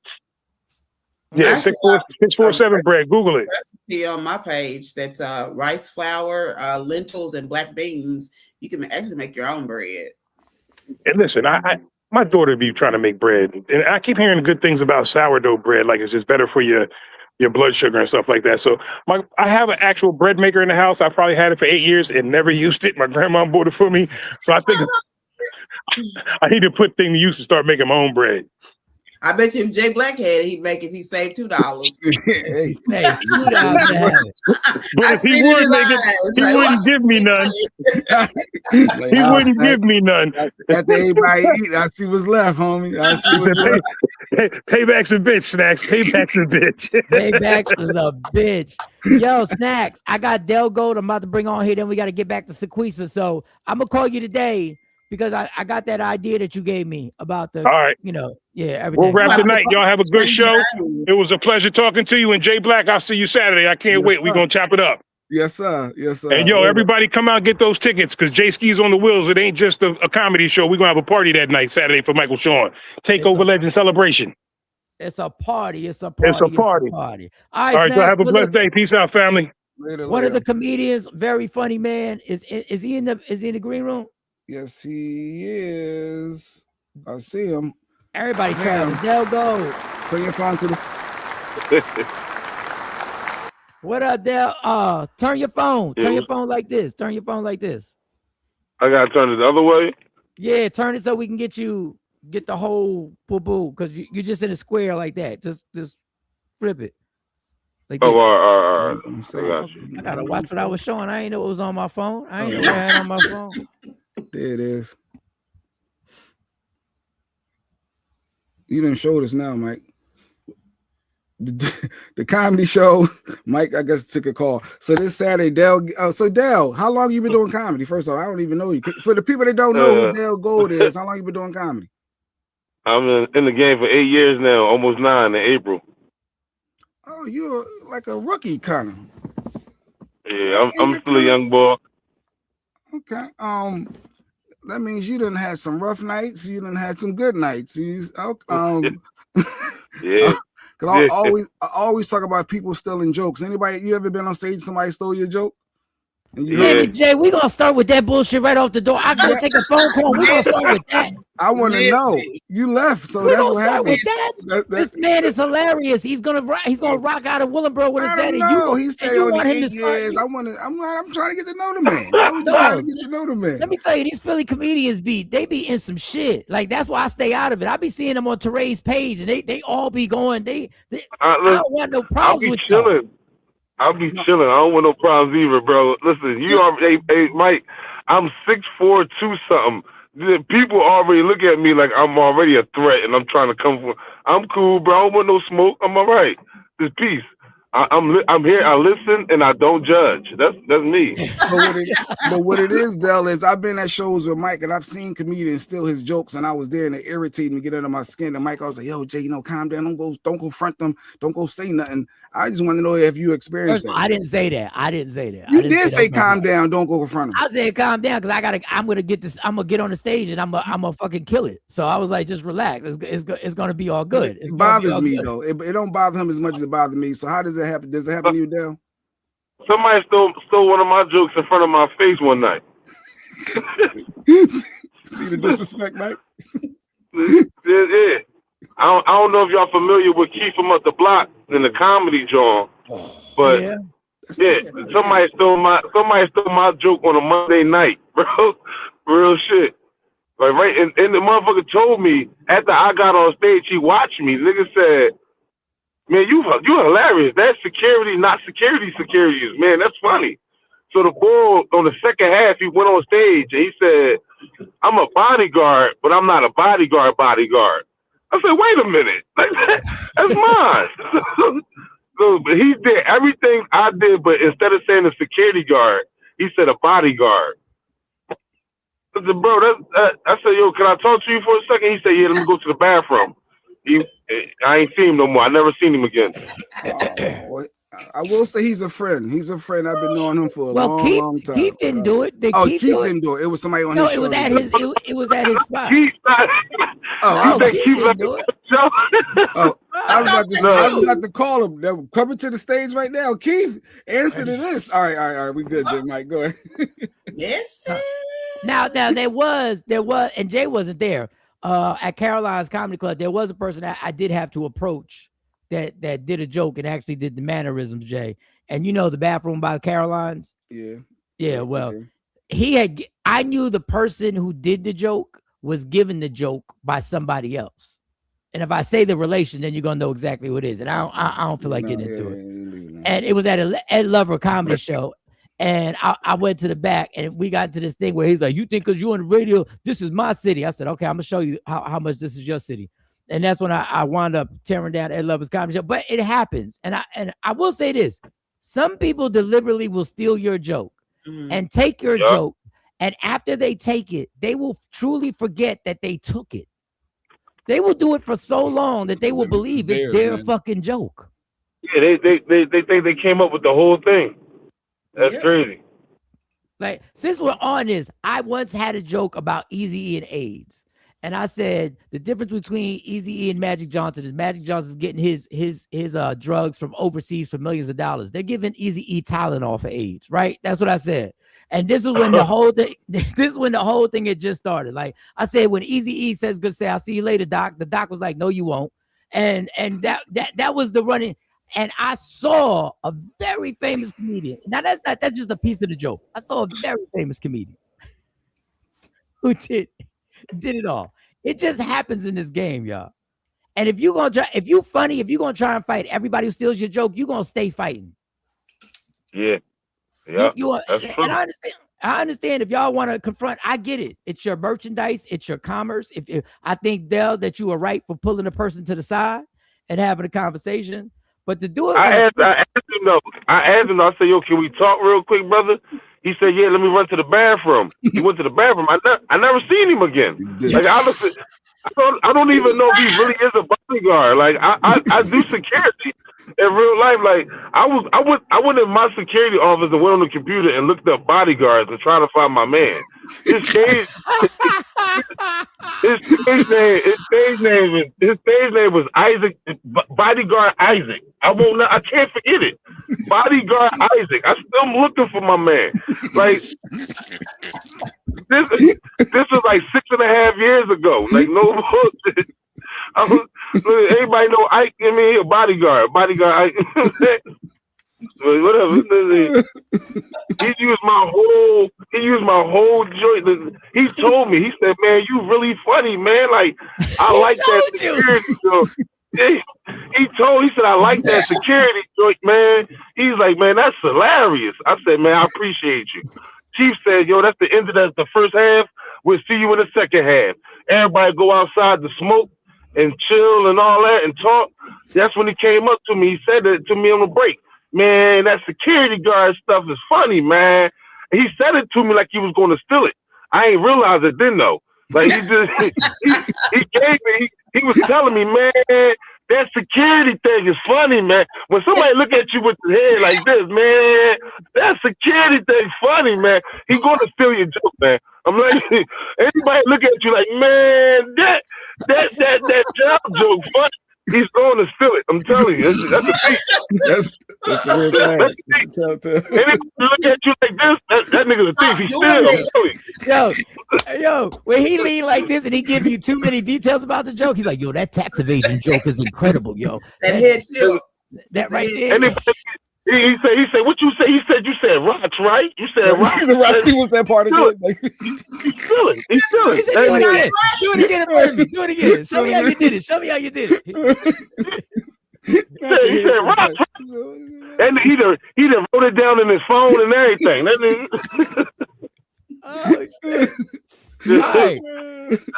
Yeah, 647 bread. Google it. Recipe on my page that's rice flour, lentils, and black beans. You can actually make your own bread. And listen, my daughter be trying to make bread, and I keep hearing good things about sourdough bread, like it's just better for your blood sugar and stuff like that. So I have an actual bread maker in the house. I probably had it for 8 years and never used it. My grandma bought it for me. So I think I need to put things to use to start making my own bread. I bet you if Jay Black had it, he'd make it. He saved $2. Hey, $2. But if he would make it, he wouldn't give me none. He wouldn't give me none. After everybody eat, I see what's left, homie. I see what's left. Payback's a bitch, Snacks. Payback's a bitch. Payback is a bitch. Yo, Snacks, I got Del Gold I'm about to bring on here. Then we got to get back to Sequisa. So I'm going to call you today because I got that idea that you gave me about the, all right. Everything. We'll wrap tonight. Y'all have a good show. It was a pleasure talking to you. And Jay Black, I'll see you Saturday. I can't wait. We're going to chop it up. Yes, sir. Yes, sir. And everybody come out and get those tickets because Jay Ski's on the wheels. It ain't just a comedy show. We're going to have a party that night, Saturday, for Michael Sean. Takeover Legend Celebration. It's a party. It's a party. All right, so have a blessed day. Peace out, family. One of the comedians, very funny man, is he in the green room? Yes, he is. I see him. Everybody traveling. Del Gold. Bring your phone to the. What up, Del? Turn your phone. Turn your phone like this. Turn your phone like this. I gotta turn it the other way. Yeah, turn it so we can get the whole boo because you're just in a square like that. Just flip it. Like all right. I gotta watch what I was showing. I ain't know it was on my phone. I ain't know what I had on my phone. There it is. You didn't show this now, Mike. The comedy show, Mike, I guess took a call. So this Saturday, Del. So Del, how long you been doing comedy? First off, I don't even know you. For the people that don't know who Del Gold is, how long you been doing comedy? I'm in the game for 8 years now, almost 9 in April. Oh, you're like a rookie, kind of. Yeah, I'm still a young boy. Okay. That means you done had some rough nights. You done had some good nights. Yeah. Because I always talk about people stealing jokes. Anybody, you ever been on stage, somebody stole your joke? Maybe Jay, we're gonna start with that bullshit right off the door. I gotta take a phone call. We're gonna start with that. I want to know. You left, so that's what happened. With that? This man is hilarious. He's gonna rock out of Willenboro with his daddy. He said only 8 years. I'm trying to get to know the man. I'm just trying to get to know the man. Let me tell you, these Philly comedians they be in some shit. Like that's why I stay out of it. I be seeing them on Teray's page, and they all be going. I don't want no problems with chilling. I'll be chilling. I don't want no problems either, bro. Listen, you are, hey, Mike, I'm 6'4", 2 something. People already look at me like I'm already a threat, and I'm trying to come for. I'm cool, bro. I don't want no smoke. I'm all right. Just peace. I'm here. I listen and I don't judge. That's me. But what it is, Del, is I've been at shows with Mike and I've seen comedians steal his jokes, and I was there and it irritated me, get under my skin. And Mike, I was like, "Yo, Jay, calm down. Don't confront them. Don't go say nothing." I just want to know if you experienced that. I didn't say that. You did say calm down. Don't go confront them. I said calm down because I'm gonna get this. I'm gonna get on the stage and I'm gonna fucking kill it. So I was like, just relax. It's gonna be all good. It bothers me though. It don't bother him as much as it bothers me. So how does it happen? Does it happen to you, Del? Somebody stole one of my jokes in front of my face one night. See the disrespect, Mike? Yeah. I don't know if y'all familiar with Keith from Up the Block in the comedy joint, but yeah, somebody stole my joke on a Monday night, bro. Real shit. Like right, and the motherfucker told me after I got on stage, he watched me. Nigga said, "Man, you hilarious. That's security, not security is, man. That's funny." So the boy on the second half, he went on stage and he said, "I'm a bodyguard, but I'm not a bodyguard. I said, "Wait a minute, that's mine." So, but he did everything I did, but instead of saying a security guard, he said a bodyguard. I said, "Bro, I said, yo, can I talk to you for a second?" He said, "Yeah, let me go to the bathroom." I ain't seen him no more. I never seen him again. I will say he's a friend. He's a friend. I've been knowing him for a long time. Keith didn't do it. Keith didn't do it. It was somebody on his show. It was at his spot. I was about to call him. They're coming to the stage right now. Keith, answer to this. All right. We good, then, Mike. Go ahead. Yes. Now there was, and Jay wasn't there. At Caroline's Comedy Club, there was a person that I did have to approach that did a joke and actually did the mannerisms, Jay. And the bathroom by Caroline's? Yeah, well, I knew the person who did the joke was given the joke by somebody else. And if I say the relation, then you're gonna know exactly what it is. And I don't feel like getting into it. And it was at an Ed Lover comedy show. And I went to the back and we got into this thing where he's like, "You think because you're on the radio, this is my city?" I said, "Okay, I'm gonna show you how much this is your city." And that's when I wound up tearing down Ed Lover's comedy show. But it happens. And I will say this. Some people deliberately will steal your joke and take your joke. And after they take it, they will truly forget that they took it. They will do it for so long that they will believe it's their fucking joke. Yeah, they think they came up with the whole thing. That's crazy. Like, since we're on this, I once had a joke about Eazy-E and AIDS. And I said the difference between Eazy-E and Magic Johnson is Magic Johnson's getting his drugs from overseas for millions of dollars. They're giving Eazy-E Tylenol for AIDS, right? That's what I said. And this is when the whole thing had just started. Like I said, when Eazy-E says, "Good say, I'll see you later, Doc," the doc was like, "No, you won't." And that was the running. And I saw a very famous comedian. Now that's just a piece of the joke. I saw a very famous comedian who did it all. It just happens in this game, y'all. And if you're gonna try and fight everybody who steals your joke, you're gonna stay fighting. Yeah. That's true. And I understand if y'all want to confront, I get it. It's your merchandise, it's your commerce. If I think, Del, that you are right for pulling a person to the side and having a conversation. But to do it, I asked him though. I said, "Yo, can we talk real quick, brother?" He said, "Yeah, let me run to the bathroom." He went to the bathroom. I never seen him again. Like honestly, I don't even know if he really is a bodyguard. Like I do security in real life. Like I went in my security office and went on the computer and looked up bodyguards and trying to find my man. His stage name was Isaac, Bodyguard Isaac. I can't forget it. Bodyguard Isaac. I'm still looking for my man. Like this was like 6.5 years ago. Like no bullshit. Everybody know Ike. I mean, a bodyguard Ike. Whatever. He used my whole joint. He told me. He said, "Man, you really funny, man. Like I like that security joint." He said, "I like that security joint, man." He's like, "Man, that's hilarious." I said, "Man, I appreciate you." Chief said, "Yo, that's the end of the first half. We'll see you in the second half. Everybody go outside to smoke." and chill and all that and talk. That's when he came up to me. He said it to me on the break. Man, that security guard stuff is funny, man. He said it to me like he was going to steal it. I ain't realized it then though. Like he just he gave me. He was telling me, man, that security thing is funny, man. When somebody look at you with your head like this, man, that security thing funny, man. He going to steal your joke, man. I'm like, anybody look at you like, man, that job joke funny. He's going to steal it. I'm telling you, that's a thief. That's the real thing. Anybody look at you like this, that nigga's a thief. He's still. I'm telling you. Yo, when he lean like this and he give you too many details about the joke, he's like, yo, that tax evasion joke is incredible, yo. That head too. That right there. Anybody, he said, what you say? He said, you said rocks, right? You said rocks. He was that part of it. He's stealing. He's stealing. Do it again for me. Do it again. Show me how you did it. Show me how you did it. He said rocks. And he done wrote it down in his phone and everything. Oh, shit. All right.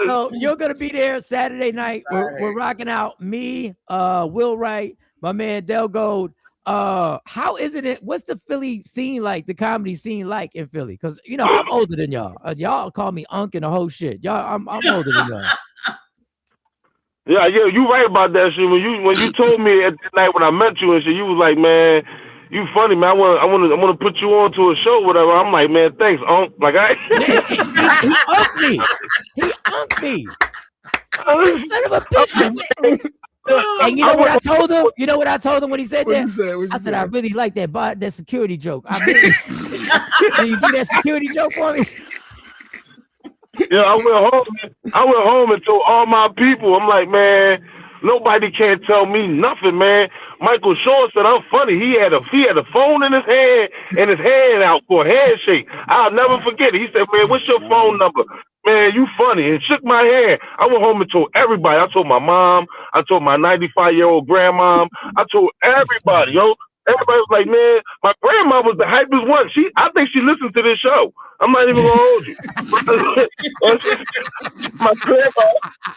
So you're gonna be there Saturday night. We're rocking out. Me, Will Wright, my man Del Gold. How is it? What's the Philly scene like? The comedy scene like in Philly? Because you know I'm older than y'all. Y'all call me Unc and the whole shit. Y'all, I'm older than y'all. Yeah, you right about that shit. When you told me at the night when I met you and shit, you was like, man, you funny, man. I want to put you on to a show, whatever. I'm like, man, thanks, Unc. Like he unked me. Son of a bitch. And you know what I told him? You know what I told him when he said that? I said, I really like that security joke. Can you do that security joke for me? Yeah, I went home and told all my people. I'm like, man, nobody can't tell me nothing, man. Michael Shaw said I'm funny. He had a phone in his hand and his hand out for a handshake. I'll never forget it. He said, man, what's your phone number? Man, you funny. And shook my hand. I went home and told everybody. I told my mom. I told my 95-year-old grandmom. I told everybody, yo. Everybody was like, man, my grandma was the hypest one. I think she listens to this show. I'm not even gonna hold you. My grandma,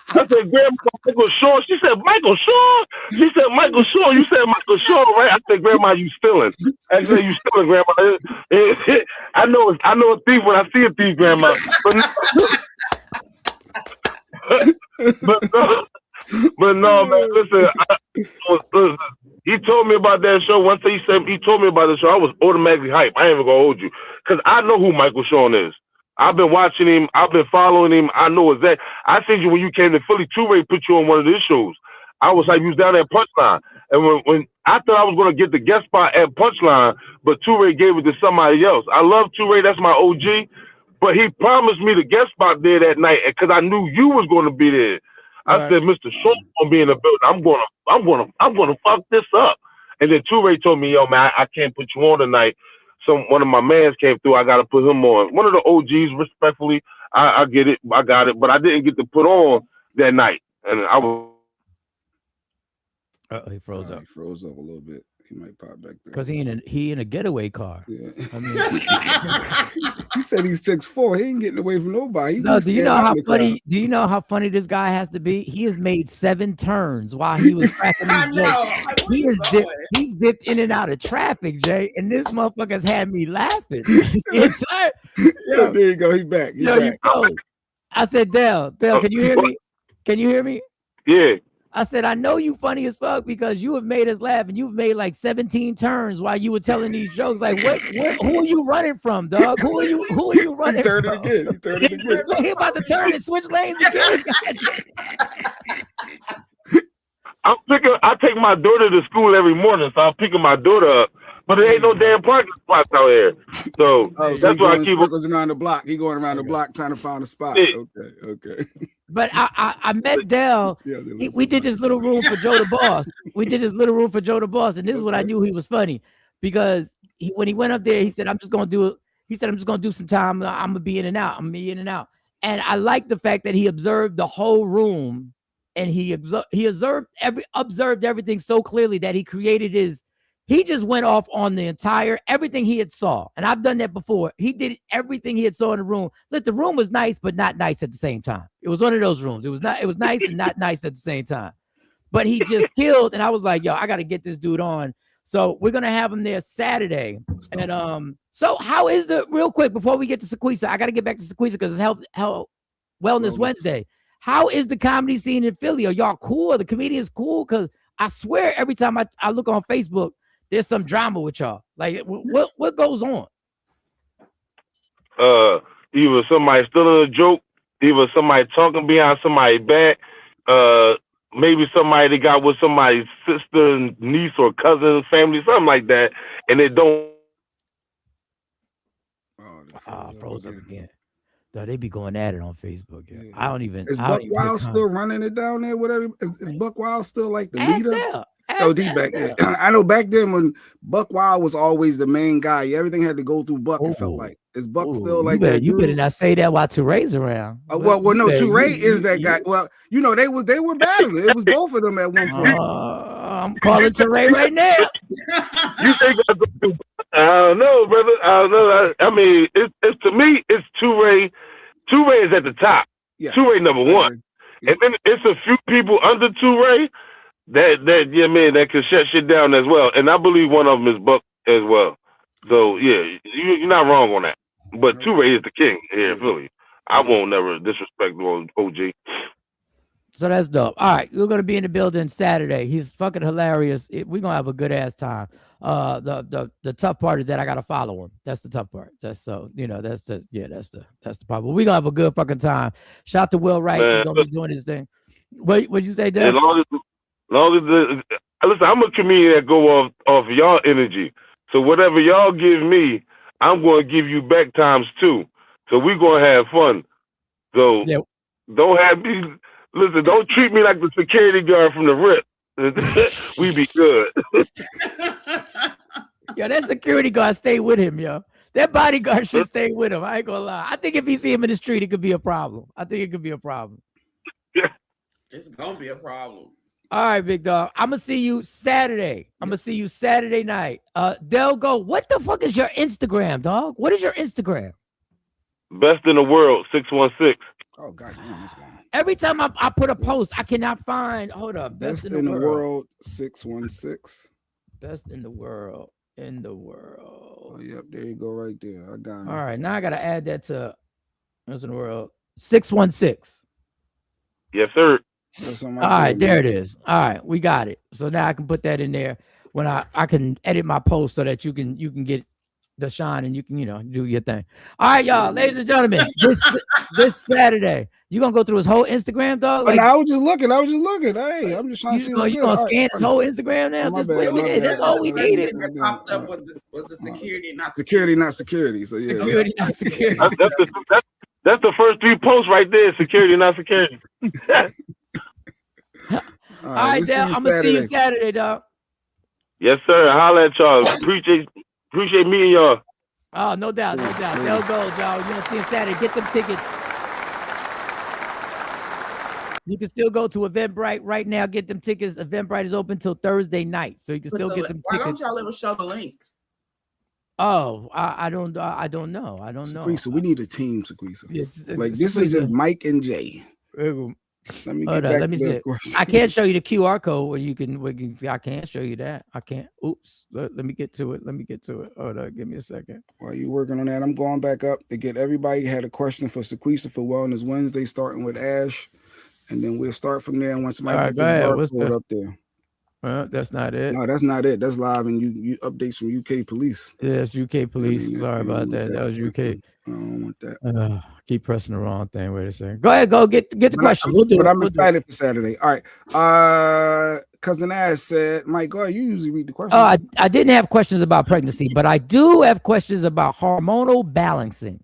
I said, Grandma, Michael Shaw. She said, Michael Shaw? She said, Michael Shaw. You said Michael Shaw, right? I said, Grandma, you stealing. I said, you stealing, Grandma. I know a thief when I see a thief, Grandma. But no, man, listen, he told me about that show. Once he told me about the show, I was automatically hyped. I ain't even gonna hold you. Because I know who Michael Shawn is. I've been watching him, I've been following him. I know exactly. I seen you when you came to Philly. Two-Ray put you on one of his shows. I was like, you was down there at Punchline. And when I thought I was gonna get the guest spot at Punchline, but Two-Ray gave it to somebody else. I love Two-Ray, that's my OG. But he promised me the guest spot there that night because I knew you was gonna be there. I said, Mr. Shawn's gonna be in the building. I'm gonna fuck this up. And then Two-Ray told me, yo, man, I can't put you on tonight. One of my mans came through. I gotta put him on. One of the OGs, respectfully, I get it, I got it, but I didn't get to put on that night, and I was. He froze up. He froze up a little bit. He might pop back there because he in a getaway car. Yeah. I mean, he said he's 6'4". He ain't getting away from nobody. No, do you know how funny? Do you know how funny this guy has to be? He has made 7 turns while he was cracking these jokes. He's dipped in and out of traffic, Jay, and this motherfucker's had me laughing. There you go. He's back. He's back. I said, Dale, can you hear me? Can you hear me? Yeah. I said, I know you funny as fuck because you have made us laugh and you've made like 17 turns while you were telling these jokes. Like, who are you running from, dog? Who are you running from? He turned it again. He about to turn and switch lanes again. I take my daughter to school every morning, so I'm picking my daughter up. But there ain't no damn parking spots out here. So that's why I keep around the block. He going around the block trying to find a spot. Yeah. Okay. But I met Dell. We did this little room for Joe the Boss. And this is what I knew he was funny because when he went up there, he said, I'm just gonna do some time. I'm gonna be in and out. And I like the fact that he observed the whole room and he observed everything so clearly that he created He just went off on the entire everything he had saw, and I've done that before. He did everything he had saw in the room. Look, the room was nice, but not nice at the same time. It was one of those rooms. It was nice and not nice at the same time. But he just killed, and I was like, yo, I got to get this dude on. So we're gonna have him there Saturday. And so how is the real quick before we get to Sequisa? I got to get back to Sequisa because it's Health Wellness Wednesday. How is the comedy scene in Philly? Are y'all cool? Are the comedians cool? Because I swear every time I look on Facebook, there's some drama with y'all. Like, what goes on? Either somebody stealing a joke, either somebody talking behind somebody's back, maybe somebody that got with somebody's sister, niece, or cousin, family, something like that, and they don't. Froze up again. No, they be going at it on Facebook. Yeah. I don't even. Is Buck Wild still running it down there? Whatever. Is Buck Wild still like the leader? Back then. I know back then when Buck Wild was always the main guy, everything had to go through Buck. It felt like. Is Buck still like that? You better not say that while Touré's around. Well, no, Touré is that guy. Well, you know they were battling. It was both of them at one point. I'm calling Touré right now. You think I go through? I don't know, brother. I don't know. I mean, it's to me, it's Touré. Touré is at the top. Yes. Touré number one, and then it's a few people under Touré that can shut shit down as well. And I believe one of them is Buck as well. So yeah, you're not wrong on that. But Touré is the king here in Philly. I won't never disrespect OG. So that's dope. All right, we're gonna be in the building Saturday. He's fucking hilarious. We're gonna have a good ass time. The tough part is that I gotta follow him. That's the tough part. That's that's the problem. We're gonna have a good fucking time. Shout out to Will Wright. He's gonna be doing his thing. What'd you say, Dad? Listen, I'm a comedian that go off y'all energy. So whatever y'all give me, I'm going to give you back times 2. So we're going to have fun. So don't have me, listen, don't treat me like the security guard from the RIP. We be good. Yo, that security guard stay with him, yo. That bodyguard should stay with him. I ain't going to lie. I think if he see him in the street, it could be a problem. It's going to be a problem. All right, big dog. I'm gonna see you Saturday. Night. Delgo, what the fuck is your Instagram, dog? What is your Instagram? Best in the world, 616. Oh god damn, that's long. Every time I put a post, I cannot find. Hold up, best in the world, 616. Best in the world. Oh, yep, there you go, right there. I got it. All right, now I gotta add that to best in the world, 616. Yes, sir. All right, there it is. All right, we got it. So now I can put that in there when I can edit my post so that you can get the shine and you can do your thing. All right, y'all, ladies and gentlemen, this Saturday, you gonna go through his whole Instagram, dog? Like, I was just looking. Hey, I'm just trying to see. You gonna scan his whole Instagram now? That's all we needed. That popped up was the security, not security, not security. So yeah, security, not security. That's the first 3 posts right there. Security, not security. All right, Dale, I'm gonna see you Saturday, dog. Yes, sir. Holla at y'all. Appreciate meeting y'all. Oh, no doubt. They'll go, y'all. You're gonna see him Saturday. Get them tickets. You can still go to Eventbrite right now. Get them tickets. Eventbrite is open till Thursday night, so you can still get some tickets. Why don't y'all ever show the link? Oh, I don't know. Sequisa, we need a team, Sequisa. This is just Mike and Jay. Let me get back let me see. I can't show you the QR code where you can. I can't show you that. I can't. Oops. Let me get to it. Hold on. Give me a second. While you working on that, I'm going back up to get everybody had a question for Sequisa for Wellness Wednesday, starting with Ash, and then we'll start from there. And once Mike get this barcode up there. That's not it. No, that's not it. That's live, and you updates from UK police. Yes, UK police. Sorry about that. That was UK. I don't want that. Keep pressing the wrong thing. Wait a second. Go ahead. Go get the question. We'll do it. I'm excited for Saturday. All right. Cousin Ash said, Mike, go ahead. You usually read the question. I didn't have questions about pregnancy, but I do have questions about hormonal balancing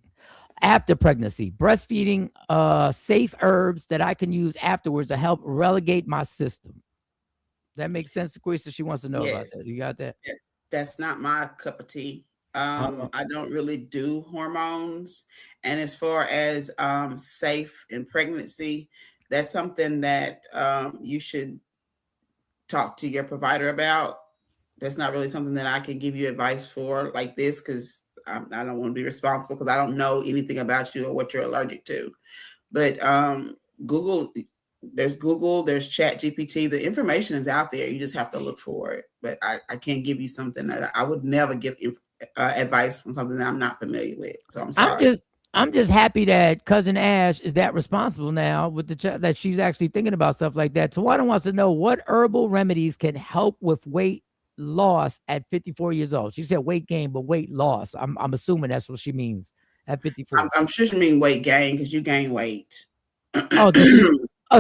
after pregnancy, breastfeeding, safe herbs that I can use afterwards to help relegate my system. That makes sense, Sequisa. She wants to know about that. You got that? That's not my cup of tea. I don't really do hormones. And as far as safe in pregnancy, that's something that you should talk to your provider about, that's not really something that I can give you advice for like this, because I don't want to be responsible because I don't know anything about you or what you're allergic to. But Google, there's Chat GPT. The information is out there. You just have to look for it. But I can't give you something that I would never give advice on something that I'm not familiar with. So I'm sorry. I'm just happy that Cousin Ash is that responsible now with that she's actually thinking about stuff like that. Tawana wants to know what herbal remedies can help with weight loss at 54 years old. She said weight gain, but weight loss. I'm assuming that's what she means at 54. I'm sure she means weight gain because you gain weight.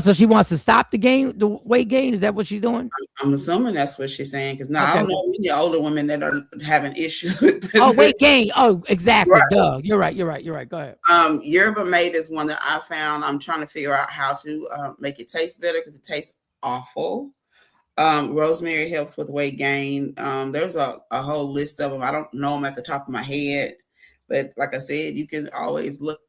So she wants to stop the weight gain? Is that what she's doing? I'm assuming that's what she's saying because I don't know any older women that are having issues with this. Oh, weight gain. Oh, exactly. Right. Duh. You're right. Go ahead. Yerba mate is one that I found. I'm trying to figure out how to make it taste better because it tastes awful. Rosemary helps with weight gain. There's a whole list of them. I don't know them at the top of my head, but like I said, you can always look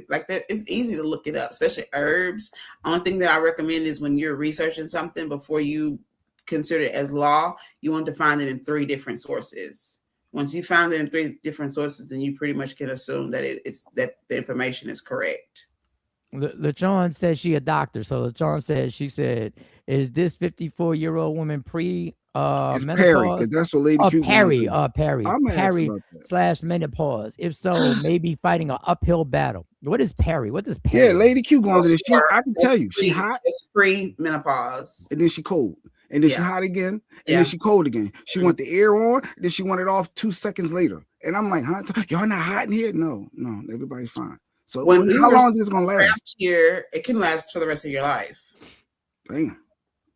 like that. It's easy to look it up, especially herbs. Only thing that I recommend is when you're researching something before you consider it as law, you want to find it in 3 different sources. Once you find it in 3 different sources, then you pretty much can assume that it's that the information is correct. LaJohn says she a doctor. So LaJohn she said, is this 54-year-old woman it's menopause? Perry, because that's what Lady Q Perry, Perry / menopause. If so, maybe fighting an uphill battle. What is Perry? What does Perry? Yeah, Lady Q going to this. I can tell you, she hot. It's pre-menopause. And then she cold. And then she hot again. And then she cold again. She want the air on. Then she want it off 2 seconds later. And I'm like, huh? Y'all not hot in here? No, everybody's fine. So how long is this gonna last? Here, it can last for the rest of your life. Damn.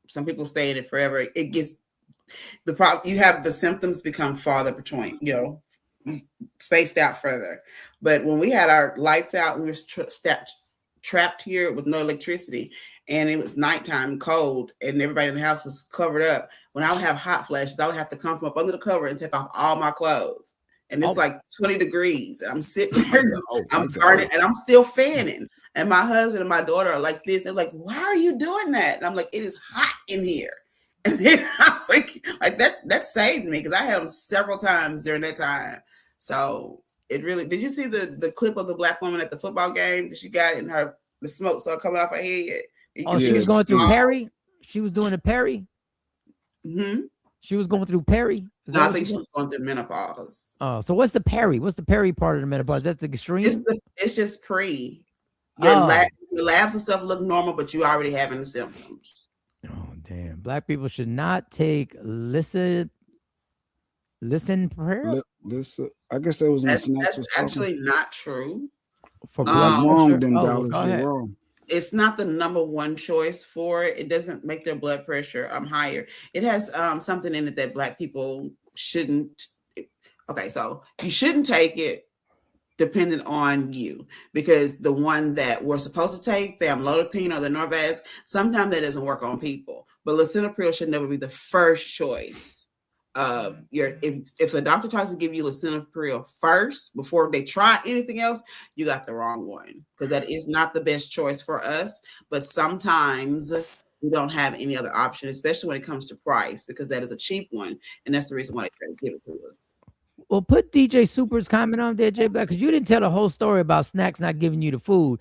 Some people stay in it forever. It gets the problem. You have the symptoms become farther between, spaced out further. But when we had our lights out, we were trapped here with no electricity, and it was nighttime, cold, and everybody in the house was covered up. When I would have hot flashes, I would have to come from up under the cover and take off all my clothes. And it's like 20 degrees. And I'm sitting there, I'm burning, and I'm still fanning. And my husband and my daughter are like this. They're like, why are you doing that? And I'm like, it is hot in here. And then I'm like that saved me because I had them several times during that time. So it really, did you see the clip of the black woman at the football game that she got in the smoke started coming off her head? She was going through Perry? She was doing a Perry? Mm-hmm. She was going through Perry? No, I think she was going through menopause. Oh, so what's the Perry? What's the Perry part of the menopause? That's the extreme? It's just pre. Your labs and stuff look normal, but you already having the symptoms. Oh, damn. Black people should not take listen prayer? Listen, I guess that was that's actually not true. For blood wrong, then dollars. You're wrong. It's not the number one choice for it. It doesn't make their blood pressure higher. It has something in it that Black people shouldn't. Okay, so you shouldn't take it depending on you, because the one that we're supposed to take, the amlodipine or the Norvasc, sometimes that doesn't work on people. But lisinopril should never be the first choice. If a doctor tries to give you lisinopril first before they try anything else, you got the wrong one, because that is not the best choice for us. But sometimes we don't have any other option, especially when it comes to price, because that is a cheap one, and that's the reason why they try to give it to us. Well, put DJ Super's comment on there, Jay Black, because you didn't tell the whole story about Snacks not giving you the food.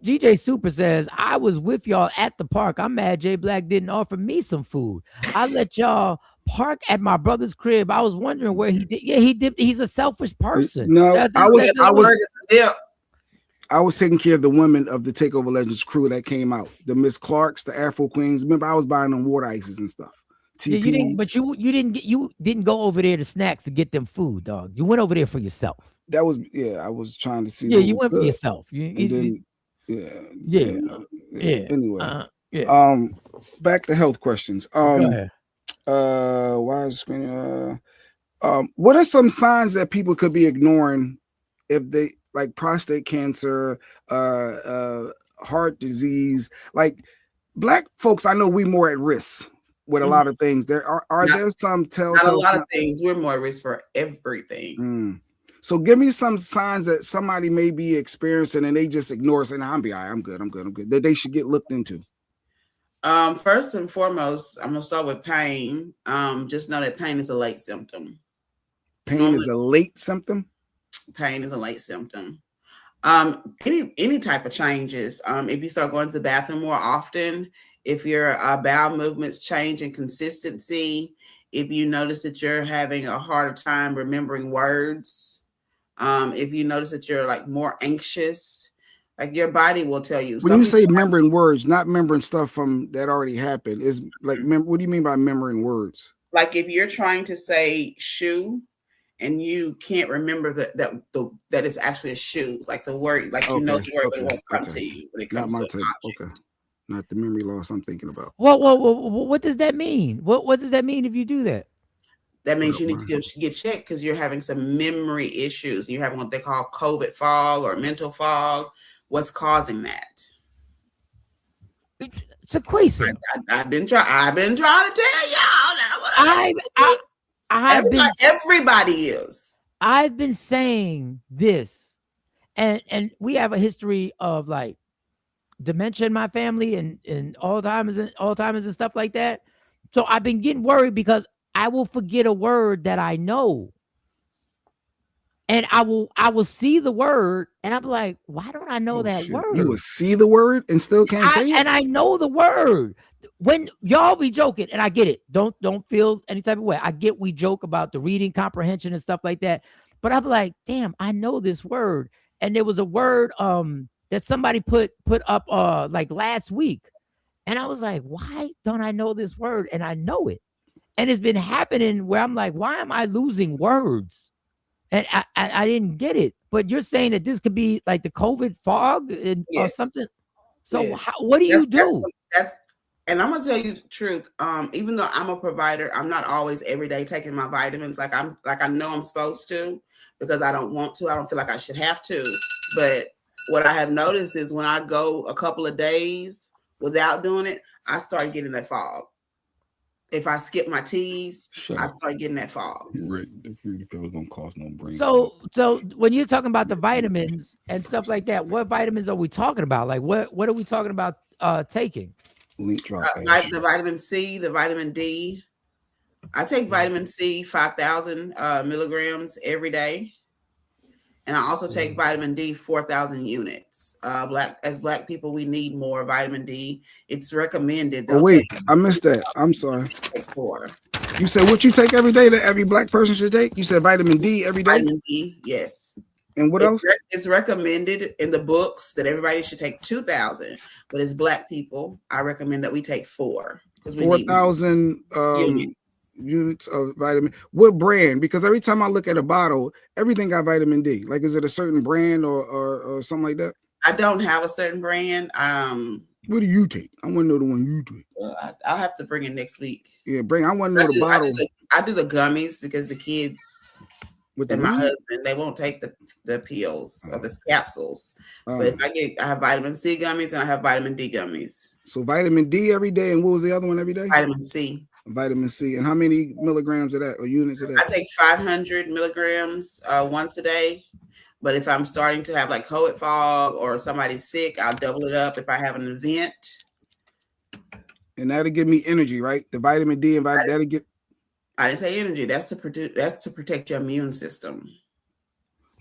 DJ Super says, I was with y'all at the park. I'm mad Jay Black didn't offer me some food. I let y'all park at my brother's crib. I was wondering where he did. Yeah, he did. He's a selfish person. No, I was taking care of the women of the Takeover Legends crew that came out. The Miss Clarks, the Afro Queens. Remember, I was buying them water ices and stuff. Yeah, you didn't go over there to Snacks to get them food, dog. You went over there for yourself. I was trying to see. Yeah, you went for yourself. Anyway, yeah. Back to health questions. Go ahead. Why is screen? What are some signs that people could be ignoring if they like prostate cancer, heart disease? Like Black folks, I know we more at risk with a lot of things. There are there some telltale? Not a lot of things. We're more at risk for everything. So give me some signs that somebody may be experiencing and they just ignore, saying, "I'm good. I'm good. That they should get looked into." First and foremost, I'm gonna start with pain. Just know that pain is a late symptom. Pain is a late symptom. Pain is a late symptom. Any type of changes. If you start going to the bathroom more often, if your bowel movements change in consistency, if you notice that you're having a harder time remembering words, if you notice that you're like more anxious, like your body will tell you. When you say remembering words, not remembering stuff from that already happened, is like, what do you mean by remembering words? Like if you're trying to say shoe and you can't remember that it's actually a shoe, like the word, like you know the word, but it won't come to you when it comes to an object. Okay. Not the memory loss I'm thinking about. What does that mean? What does that mean if you do that? That means you need to get checked because you're having some memory issues. You're having what they call COVID fog or mental fog. What's causing that? Sequesia. I've been trying to tell y'all. Everybody is. I've been saying this, and we have a history of like dementia in my family and Alzheimer's and stuff like that. So I've been getting worried because I will forget a word that I know. And I will see the word and I'm like, why don't I know that word? You will see the word and still can't say it? And I know the word. When y'all be joking, and I get it. Don't feel any type of way. I get we joke about the reading comprehension and stuff like that. But I'm like, damn, I know this word. And there was a word that somebody put up like last week. And I was like, why don't I know this word? And I know it. And it's been happening where I'm like, why am I losing words? And I didn't get it. But you're saying that this could be like the COVID fog or something. So what do you do? And I'm gonna tell you the truth. Even though I'm a provider, I'm not always every day taking my vitamins like I know I'm supposed to, because I don't want to. I don't feel like I should have to. But what I have noticed is when I go a couple of days without doing it, I start getting that fog. If I skip my teas, I start getting that fog. Right. The fruity pebbles don't cause no brain. So when you're talking about the vitamins and stuff like that, what vitamins are we talking about? Like what are we talking about taking? The vitamin C, the vitamin D. I take vitamin C 5,000 milligrams every day. And I also take vitamin D 4,000 units. Black people, we need more vitamin D. It's recommended. Oh wait, I missed that. I'm sorry. Take 4. You said what you take every day that every black person should take? You said vitamin D every day? Vitamin D, yes. And what else? It's recommended in the books that everybody should take 2,000. But as black people, I recommend that we take 4. 4,000 units of vitamin. What brand? Because every time I look at a bottle, everything got vitamin D. Like, is it a certain brand or something like that? I don't have a certain brand. What do you take? I want to know the one you take. Well, I'll have to bring it next week. Yeah, bring. I want to know the bottle. I do the gummies because the kids and my husband, they won't take the pills or the capsules. But I have vitamin C gummies and I have vitamin D gummies. So vitamin D every day, and what was the other one every day? Vitamin C. Vitamin C. And how many milligrams of that or units of that? I take 500 milligrams once a day. But if I'm starting to have like COVID fog or somebody's sick, I'll double it up if I have an event. And that'll give me energy, right? The vitamin D and that'll get. I didn't say energy. That's to protect your immune system.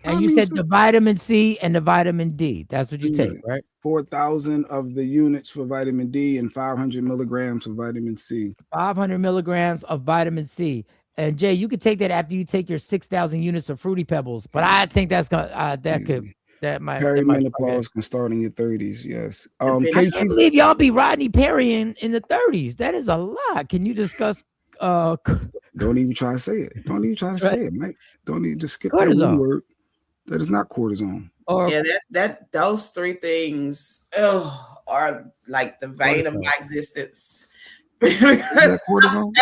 And you said the vitamin C and the vitamin D. That's what you take, right? 4,000 of the units for vitamin D and 500 milligrams of vitamin C. 500 milligrams of vitamin C. And Jay, you could take that after you take your 6,000 units of Fruity Pebbles. But I think that's gonna might perimenopause can start in your 30s. Yes. I can't believe y'all be Rodney Perry in the 30s. That is a lot. Can you discuss? Don't even try to say it. Don't even try to say it, Mike. Don't even just skip that one word. That is not cortisone. That those 3 things are like the vein of my existence. That cortisone?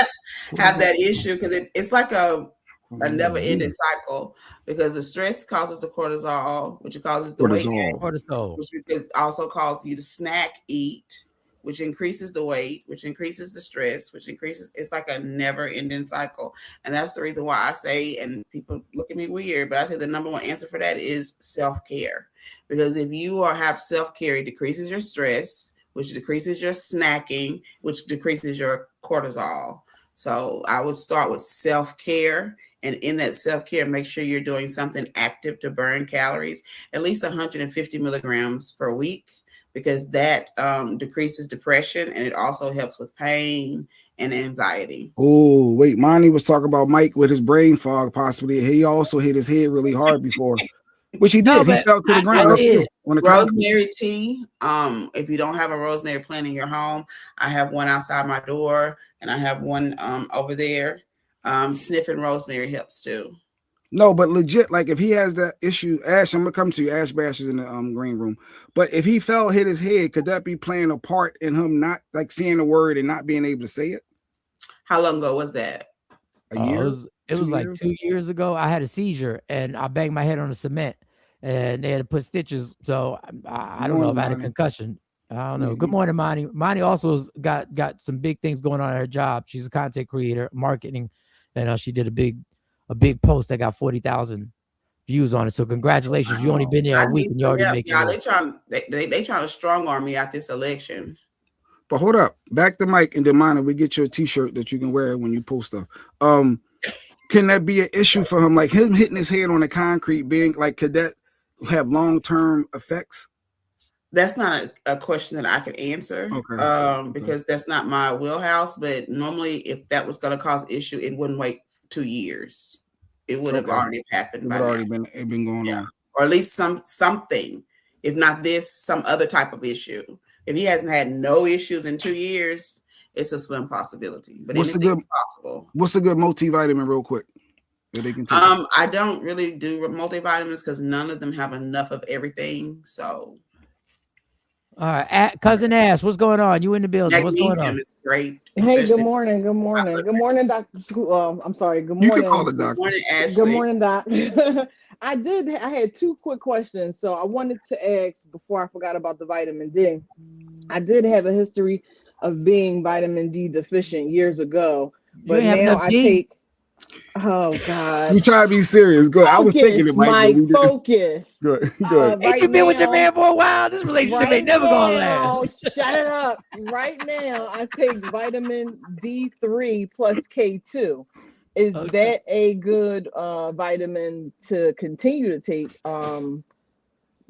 Have that issue because it's like a never-ending cycle, because the stress causes the cortisol, which causes the weight gain, which also causes you to snack, eat, which increases the weight, which increases the stress, which increases. It's like a never-ending cycle, and that's the reason why I say, and people look at me weird, but I say the number one answer for that is self-care, because if you have self-care, it decreases your stress, which decreases your snacking, which decreases your cortisol. So I would start with self-care. And in that self-care, make sure you're doing something active to burn calories, at least 150 milligrams per week, because that decreases depression, and it also helps with pain and anxiety. Oh, wait, Monty was talking about Mike with his brain fog, possibly. He also hit his head really hard before, which he did. No, He but fell to the ground. That's true. Rosemary tea. If you don't have a rosemary plant in your home, I have one outside my door, and I have one over there. Sniffing rosemary helps too. No, but legit, like if he has that issue, Ash, I'm gonna come to you. Ash Bash is in the green room. But if he hit his head, could that be playing a part in him not like seeing the word and not being able to say it? How long ago was that? A year? It was like 2 years ago. I had a seizure and I banged my head on the cement, and they had to put stitches. So I don't know if I had a concussion. I don't know. Good morning, Monty. Monty also got some big things going on at her job. She's a content creator, marketing, and she did a big post that got 40,000 views on it. So congratulations. You only been there a week and you already making it. They trying to strong arm me at this election. But hold up, back to Mike and then Monty, we get you a t-shirt that you can wear when you post stuff. Can that be an issue for him? Like him hitting his head on the concrete being like, could that have long-term effects? That's not a question that I can answer, because that's not my wheelhouse. But normally, if that was going to cause issue, it wouldn't wait 2 years. It would have already happened. It would already been going on, or at least something. If not this, some other type of issue. If he hasn't had no issues in 2 years, it's a slim possibility. But what's possible. What's a good multivitamin, real quick? That they can take? I don't really do multivitamins because none of them have enough of everything. So. All right, cousin Ash, what's going on? You in the building? What's going on? Is great. Hey, good morning. Good morning. Good morning, Dr. I'm sorry. Good morning. You can call it Doctor. Good morning, Ashley. Good morning, Doc. I had two quick questions. So I wanted to ask before I forgot about the vitamin D. I did have a history of being vitamin D deficient years ago, but now I take. Oh God! You try to be serious. Good. I was thinking it might be. Focus. Good. Right, you been with your man for a while. This relationship ain't never gonna last. Shut it up. Right now, I take vitamin D3 plus K2. Is that a good vitamin to continue to take?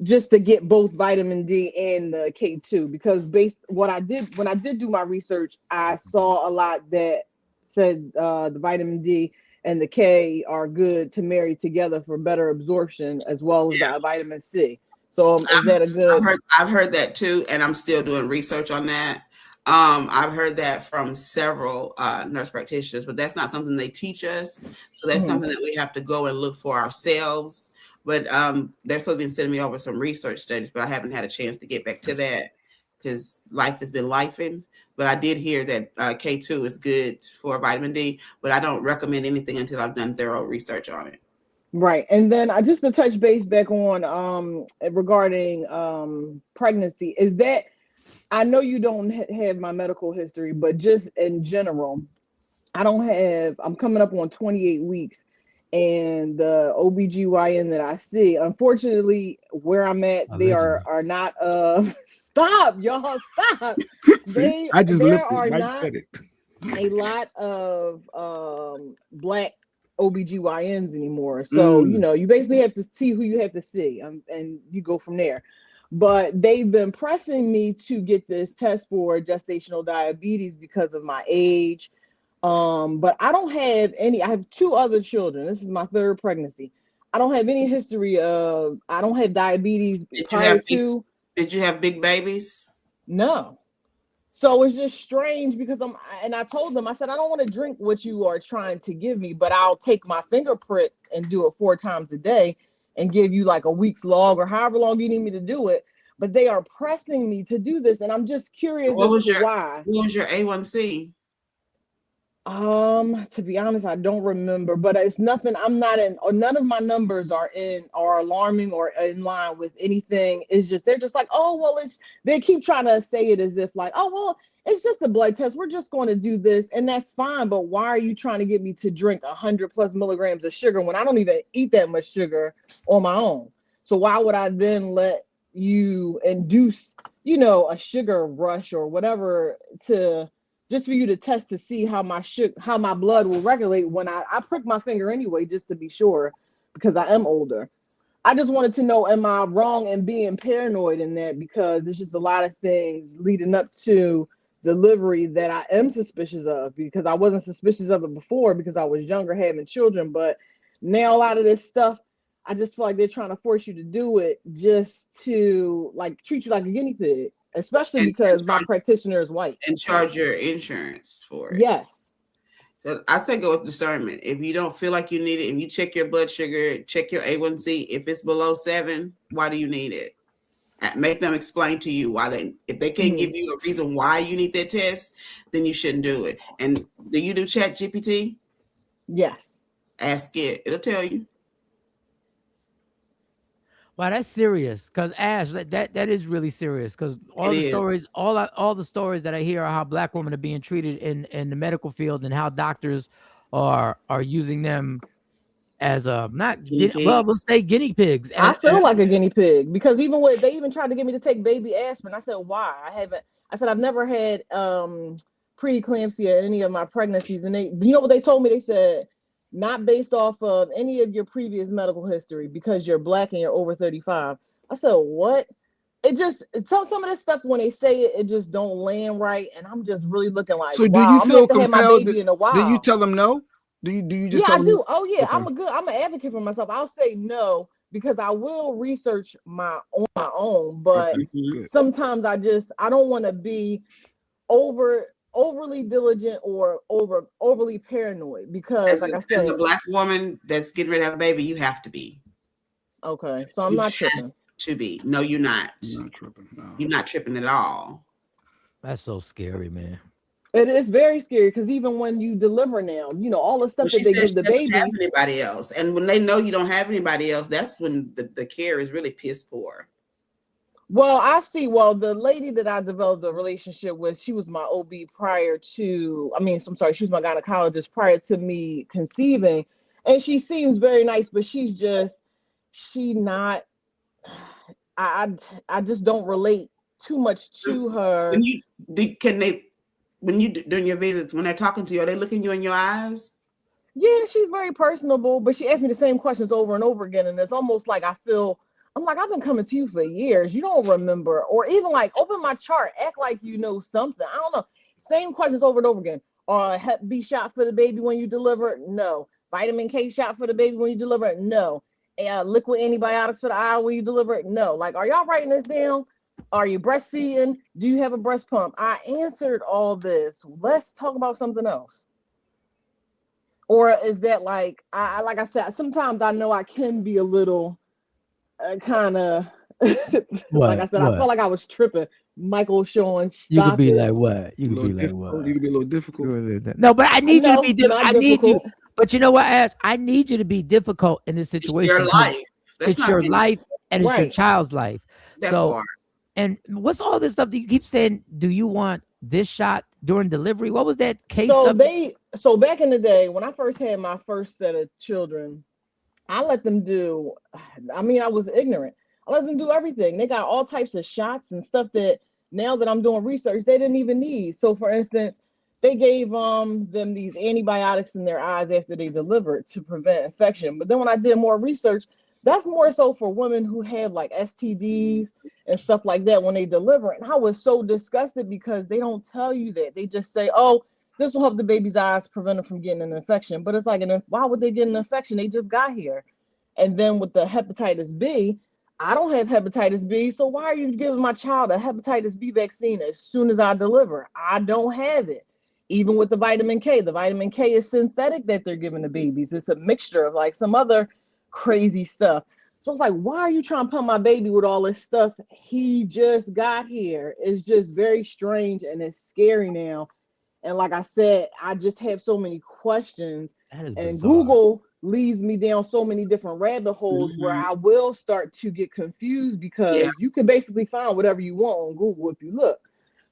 Just to get both vitamin D and the K2, because when I did do my research, I saw a lot that said the vitamin D and the K are good to marry together for better absorption, as well as the vitamin C. So is that a good? I've heard that too, and I'm still doing research on that. I've heard that from several nurse practitioners, but that's not something they teach us. So that's something that we have to go and look for ourselves. But they're supposed to be sending me over some research studies, but I haven't had a chance to get back to that because life has been lifing. But I did hear that K2 is good for vitamin D, but I don't recommend anything until I've done thorough research on it. Right. And then I just to touch base back on regarding pregnancy, is that I know you don't have my medical history, but just in general, I'm coming up on 28 weeks. And the OBGYN that I see, unfortunately, where I'm at, they are not stop, y'all, stop. See, I just there looked are Mike not said it. a lot of black OBGYNs anymore. So, you basically have to see who you have to see, and you go from there. But they've been pressing me to get this test for gestational diabetes because of my age. But I don't have any. I have 2 other children. This is my 3rd pregnancy. I don't have any history of. I don't have diabetes prior to. Did you have big babies? No. So it's just strange because I told them, I said, I don't want to drink what you are trying to give me, but I'll take my finger prick and do it 4 times a day and give you like a week's log or however long you need me to do it. But they are pressing me to do this, and I'm just curious why. What was your A1C? To be honest, I don't remember, but it's nothing. None of my numbers are alarming or in line with anything. It's just, they're just like, oh, well, they keep trying to say it as if like, oh, well, it's just a blood test. We're just going to do this. And that's fine. But why are you trying to get me to drink 100+ milligrams of sugar when I don't even eat that much sugar on my own? So why would I then let you induce, a sugar rush or whatever to just for you to test to see how my blood will regulate when I prick my finger anyway, just to be sure, because I am older. I just wanted to know, am I wrong in being paranoid in that? Because there's just a lot of things leading up to delivery that I am suspicious of, because I wasn't suspicious of it before because I was younger having children. But now a lot of this stuff, I just feel like they're trying to force you to do it just to like treat you like a guinea pig, especially because my practitioner is white. And charge your insurance for it. Yes. So I say go with discernment. If you don't feel like you need it, if you check your blood sugar, check your A1C, if it's below 7, why do you need it? Make them explain to you why if they can't give you a reason why you need that test, then you shouldn't do it. And do you do ChatGPT? Yes. Ask it. It'll tell you. Wow, that's serious. Because Ash, that is really serious. Because all the stories, all the stories that I hear are how Black women are being treated in the medical field, and how doctors are using them as let's say guinea pigs. I feel like a guinea pig, because even when they even tried to get me to take baby aspirin, I said, why? I said I've never had preeclampsia in any of my pregnancies, and you know what they told me? They said, not based off of any of your previous medical history, because you're Black and you're over 35. I said, what? Some of this stuff, when they say it just don't land right, and I'm just really looking like, so do wow, you feel I'm gonna have my compelled baby in a while. Do you tell them no? Do you just yeah, tell I them? do. Oh yeah, Okay. I'm an advocate for myself. I'll say no, because I will research on my own, but sometimes I don't want to be overly diligent or overly paranoid, because like I said, as a Black woman that's getting ready to have a baby, you have to be. Okay, so I'm not tripping. To be. No, you're not. You're not tripping. No. You're not tripping at all. That's so scary, man. It is very scary, because even when you deliver now, all the stuff that they give the baby. Have anybody else, and when they know you don't have anybody else, that's when the care is really piss poor. Well, I see. Well, the lady that I developed a relationship with, she was my OB prior to. She was my gynecologist prior to me conceiving, and she seems very nice, but not. I just don't relate too much to her. When you during your visits, when they're talking to you, are they looking you in your eyes? Yeah, she's very personable, but she asks me the same questions over and over again, and it's almost like I'm like, I've been coming to you for years. You don't remember, or even like open my chart, act like you know something. I don't know. Same questions over and over again. Hep B shot for the baby when you deliver? No. Vitamin K shot for the baby when you deliver? No. Liquid antibiotics for the eye when you deliver? No. Like, are y'all writing this down? Are you breastfeeding? Do you have a breast pump? I answered all this. Let's talk about something else. Or is that like I said, sometimes I know I can be a little kind of like I said, I felt like I was tripping. Michael Sean, you could be like what? You could be like what? You could be a little difficult. No, but I need you to be difficult. I need you. But you know what, Ash? I need you to be difficult in this situation. It's your life. It's your life, and it's your child's life. And what's all this stuff that you keep saying? Do you want this shot during delivery? What was that case? So back in the day, when I first had my first set of children, I let them do. I was ignorant. I let them do everything. They got all types of shots and stuff that now that I'm doing research, they didn't even need. So, for instance, they gave them these antibiotics in their eyes after they delivered to prevent infection. But then when I did more research, that's more so for women who have like STDs and stuff like that when they deliver. And I was so disgusted because they don't tell you that. They just say, oh, this will help the baby's eyes, prevent them from getting an infection. But it's like, why would they get an infection? They just got here. And then with the hepatitis B, I don't have hepatitis B. So why are you giving my child a hepatitis B vaccine as soon as I deliver? I don't have it. Even with the vitamin K is synthetic that they're giving the babies. It's a mixture of like some other crazy stuff. So it's like, why are you trying to pump my baby with all this stuff? He just got here. It's just very strange and it's scary now. And like I said, I just have so many questions, and bizarre. Google leads me down so many different rabbit holes where I will start to get confused, because you can basically find whatever you want on Google if you look.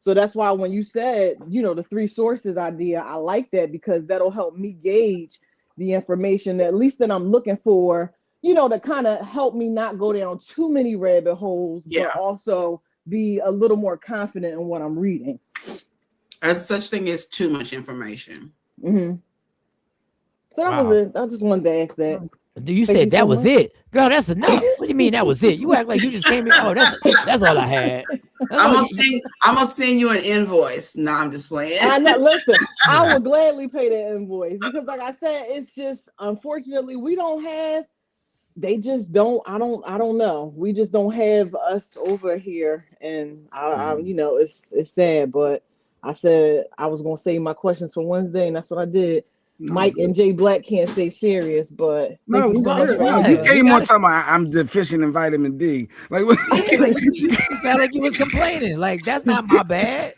So that's why when you said, the 3 sources idea, I like that, because that'll help me gauge the information at least that I'm looking for, to kind of help me not go down too many rabbit holes, but also be a little more confident in what I'm reading. There's such thing as too much information. Mm-hmm. So that was it. I just wanted to ask that. You said that was it, girl. That's enough. What do you mean that was it? You act like you just came in. Oh, that's all I had. I'm gonna send you an invoice. No, I'm just playing. I know. Listen, I would gladly pay that invoice because, like I said, it's just unfortunately we don't have. They just don't. I don't know. We just don't have us over here, and I you know, it's sad. But I said I was gonna save my questions for Wednesday, and that's what I did. Mike and Jay Black can't stay serious, but no, you came on talking about I'm deficient in vitamin D. Like, you sound like you was complaining. Like, that's not my bad.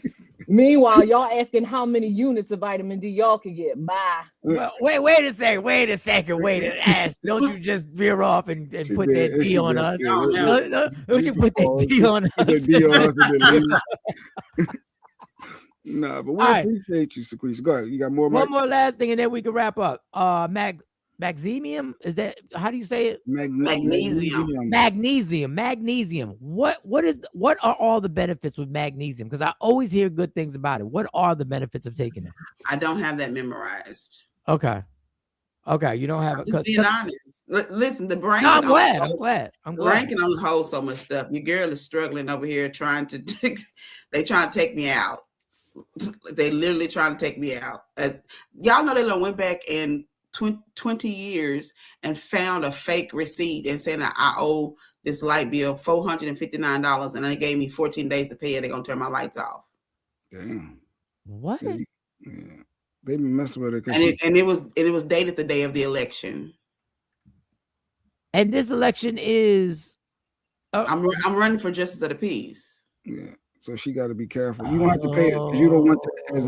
Meanwhile, y'all asking how many units of vitamin D y'all can get. Bye. Well, wait a second. Wait a ask. Don't you just veer off and put that D on us? Don't you put that D on us? No, but we appreciate you, Sequisha. Go ahead. You got more? One more last thing, and then we can wrap up. Magnesium, is that how do you say it? Magnesium. Magnesium. What are all the benefits with magnesium? Because I always hear good things about it. What are the benefits of taking it? I don't have that memorized. Okay, you don't have it. Just being honest. Listen, the brain. No, I'm glad. The brain can only hold so much stuff. Your girl is struggling over here trying to take me out. They literally trying to take me out. Y'all know they went back in 20 years and found a fake receipt and saying that I owe this light bill $459, and they gave me 14 days to pay it. They're gonna turn my lights off. Damn. What? Yeah. They been messing with it. And it was dated the day of the election. And this election is. I'm running for justice of the peace. Yeah. So she got to be careful. You don't have to pay it because you don't want to, as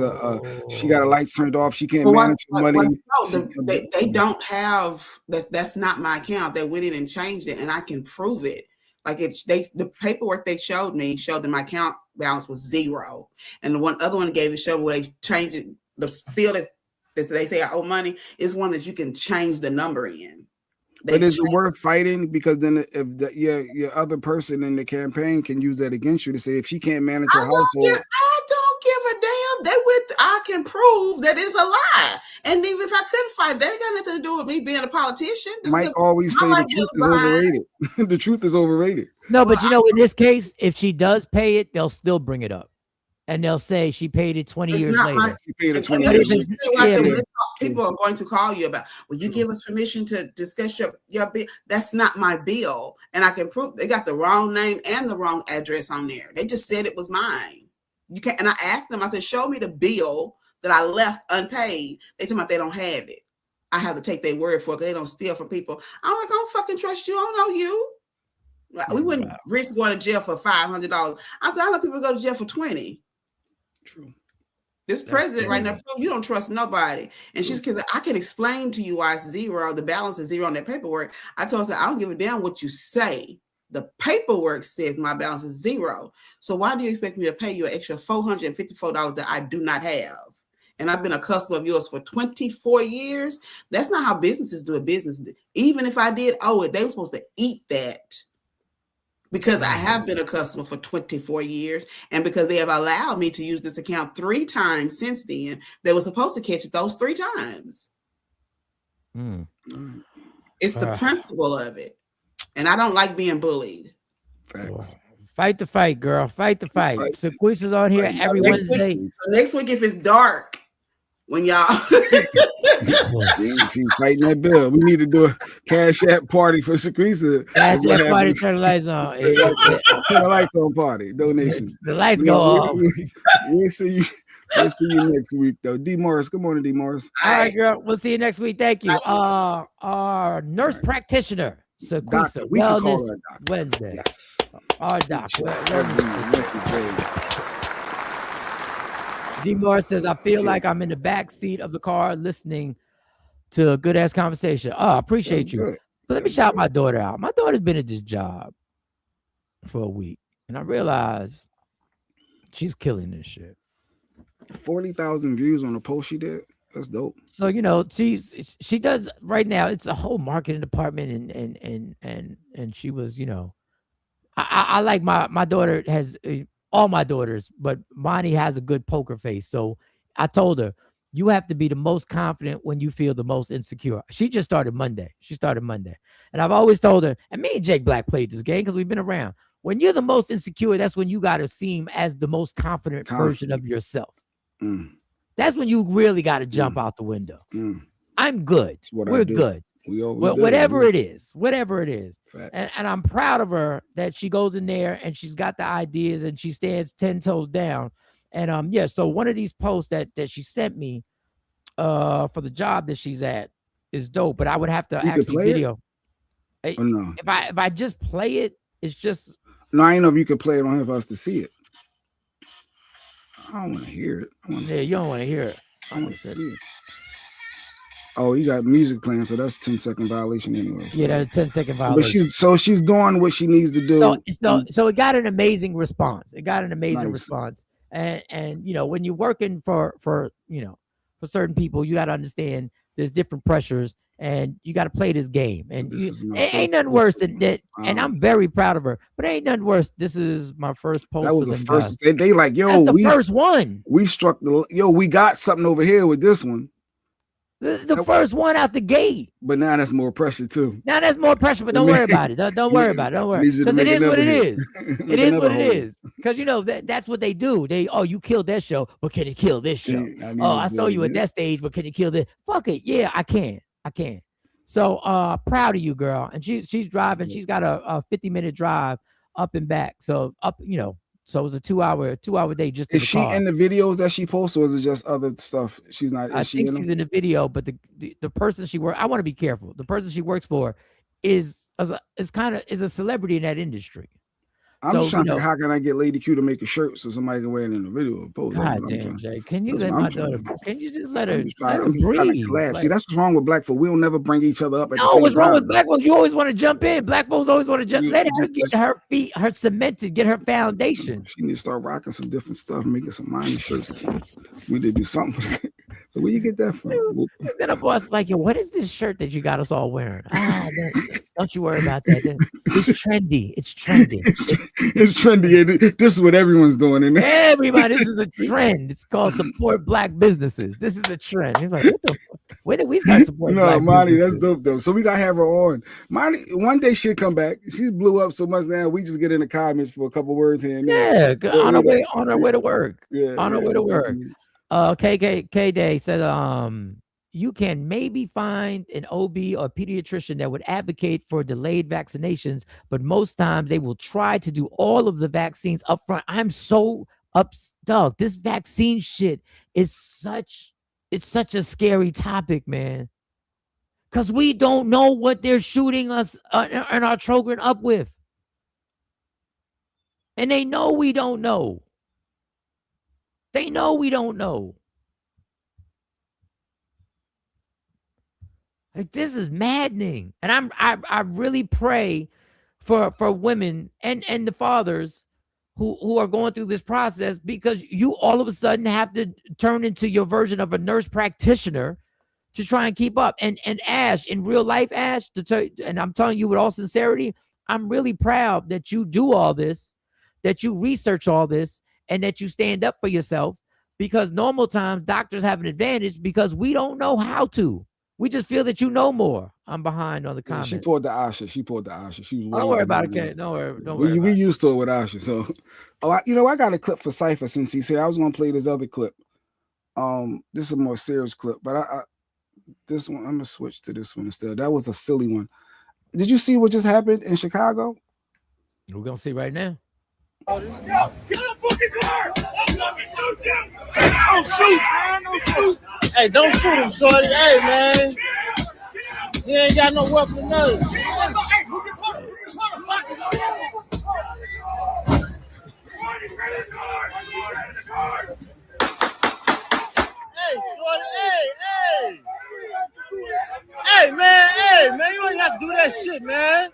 she got her lights turned off. She can't manage money. No, they don't have that. That's not my account. They went in and changed it, and I can prove it. Like the paperwork they showed me showed that my account balance was 0, and the other one gave it showed where they changed it. The field that they say I owe money is one that you can change the number in. But is it worth fighting? Because then if your other person in the campaign can use that against you to say if she can't manage her household. I don't give a damn. I can prove that it's a lie. And even if I couldn't fight, that ain't got nothing to do with me being a politician. Mike always say the truth is overrated. The truth is overrated. No, but you know, in this case, if she does pay it, they'll still bring it up. And they'll say she paid it 20 years later. She paid it 20 years later. People are going to call you about, will you give us permission to discuss your bill? That's not my bill. And I can prove they got the wrong name and the wrong address on there. They just said it was mine. You can't. And I asked them, I said, show me the bill that I left unpaid. They told me they don't have it. I have to take their word for it because they don't steal from people. I'm like, I don't fucking trust you. I don't know you. We wouldn't risk going to jail for $500. I said, I know people go to jail for 20. True. This president right now, you don't trust nobody. And she's because I can explain to you why it's 0. The balance is 0 on that paperwork. I told her, I don't give a damn what you say. The paperwork says my balance is 0. So why do you expect me to pay you an extra $454 that I do not have? And I've been a customer of yours for 24 years. That's not how businesses do a business. Even if I did owe it, they were supposed to eat that. Because I have been a customer for 24 years, and because they have allowed me to use this account 3 times since then, they were supposed to catch it those 3 times. It's the principle of it. And I don't like being bullied. Fight the fight, girl. Fight the fight. Sequisha's on here every Wednesday. Next week, if it's dark, when y'all she's fighting that bill. We need to do a Cash App party for Sequisha. Cash App party, turn the lights on. Turn the lights on party. Donations. The lights go off. We'll see you. We'll see you next week, though. D. Morris. Good morning, D. Morris. All right, girl. We'll see you next week. Thank you. Our nurse practitioner, Sequisha Wellness Wednesday. Yes. Our doc. D. Morris says, I feel like I'm in the back seat of the car listening to a good ass conversation. Oh, I appreciate you. So let me shout my daughter out. My daughter's been at this job for a week, and I realized she's killing this shit. 40,000 views on a post she did. That's dope. So, you know, she does right now. It's a whole marketing department, and she was, you know, I like my daughter has all my daughters, but Monty has a good poker face. So I told her, you have to be the most confident when you feel the most insecure. She just started Monday. And I've always told her, and me and Jake Black played this game because we've been around. When you're the most insecure, that's when you got to seem as the most confident version of yourself. That's when you really got to jump out the window. I'm good. We're good. Whatever it is. And I'm proud of her that she goes in there and she's got the ideas and she stands 10 toes down. And so one of these posts that she sent me for the job that she's at is dope, but I would have to actually video. No. If I just play it, it's just no. I ain't know if you could play it on here for us to see it. I don't want to hear it. You don't want to hear it. I want to see it. Oh, you got music playing, so that's 10-second violation anyway. Yeah, that's a 10-second violation. But she's doing what she needs to do. So it got an amazing response. Response. And you know, when you're working for certain people, you got to understand there's different pressures and you got to play this game. And it ain't nothing worse than that. And I'm very proud of her, but it ain't nothing worse. This is my first post. That was the first. They like, that's the first one. We struck we got something over here with this one. This is the first one out the gate. But now that's more pressure too. But don't worry about it. Don't worry about it. Don't worry. Because it is what it is. It is what it is. Because that's what they do. You killed that show, but can you kill this show? I saw you at that stage, but can you kill this? Fuck it. Yeah, I can. So proud of you, girl. And she's driving. She's got a 50-minute drive up and back. So so it was a 2-hour day. Just is she in the videos that she posts, or is it just other stuff? She's not. I think she's in the video, but the person she works. I want to be careful. The person she works for is a celebrity in that industry. I'm just trying to how can I get Lady Q to make a shirt so somebody can wear it in the video? God damn, Jay. Can you let my daughter? Can you just let her breathe? See, that's what's wrong with black folk. We'll never bring each other up. What's wrong with black folks? You always want to jump in. Black folks always want to jump. Let her get her feet, her cemented, get her foundation. She needs to start rocking some different stuff, making some Miami shirts or something. We need to do something. So where you get that from? Then a boss like, yo, what is this shirt that you got us all wearing? Don't you worry about that. It's trendy. It's trendy. This is what everyone's doing. Everybody, this is a trend. It's called support black businesses. This is a trend. He's like, what the fuck? When did we start supporting black Monty, businesses? That's dope though. So we gotta have her on. Monty, one day she'll come back. She blew up so much now. We just get in the comments for a couple words here and there. Yeah, on her way to work. On her way to work. KK Day said, you can maybe find an OB or pediatrician that would advocate for delayed vaccinations, but most times they will try to do all of the vaccines up front. I'm so upstuck. This vaccine shit is such a scary topic, man. Because we don't know what they're shooting us and our children up with. And they know we don't know. They know we don't know. Like, this is maddening. And I really pray for women and the fathers who are going through this process, because you all of a sudden have to turn into your version of a nurse practitioner to try and keep up. And Ash, in real life, Ash, and I'm telling you with all sincerity, I'm really proud that you do all this, that you research all this, and that you stand up for yourself, because normal times doctors have an advantage because we don't know how to. We just feel that you know more. I'm behind on the comments. She poured the Asha. She was. Don't worry about it, Ken. Don't worry. We used to it with Asha. So, I got a clip for Cypher since he said I was going to play this other clip. This is a more serious clip, but this one I'm gonna switch to this one instead. That was a silly one. Did you see what just happened in Chicago? We're gonna see right now. Get a fucking car! Don't shoot, man! Don't shoot! Hey, don't shoot him, shorty. Hey, man. He ain't got no weapon or nothing. Hey, shorty. Hey. Hey, man. You ain't got to do that shit, man.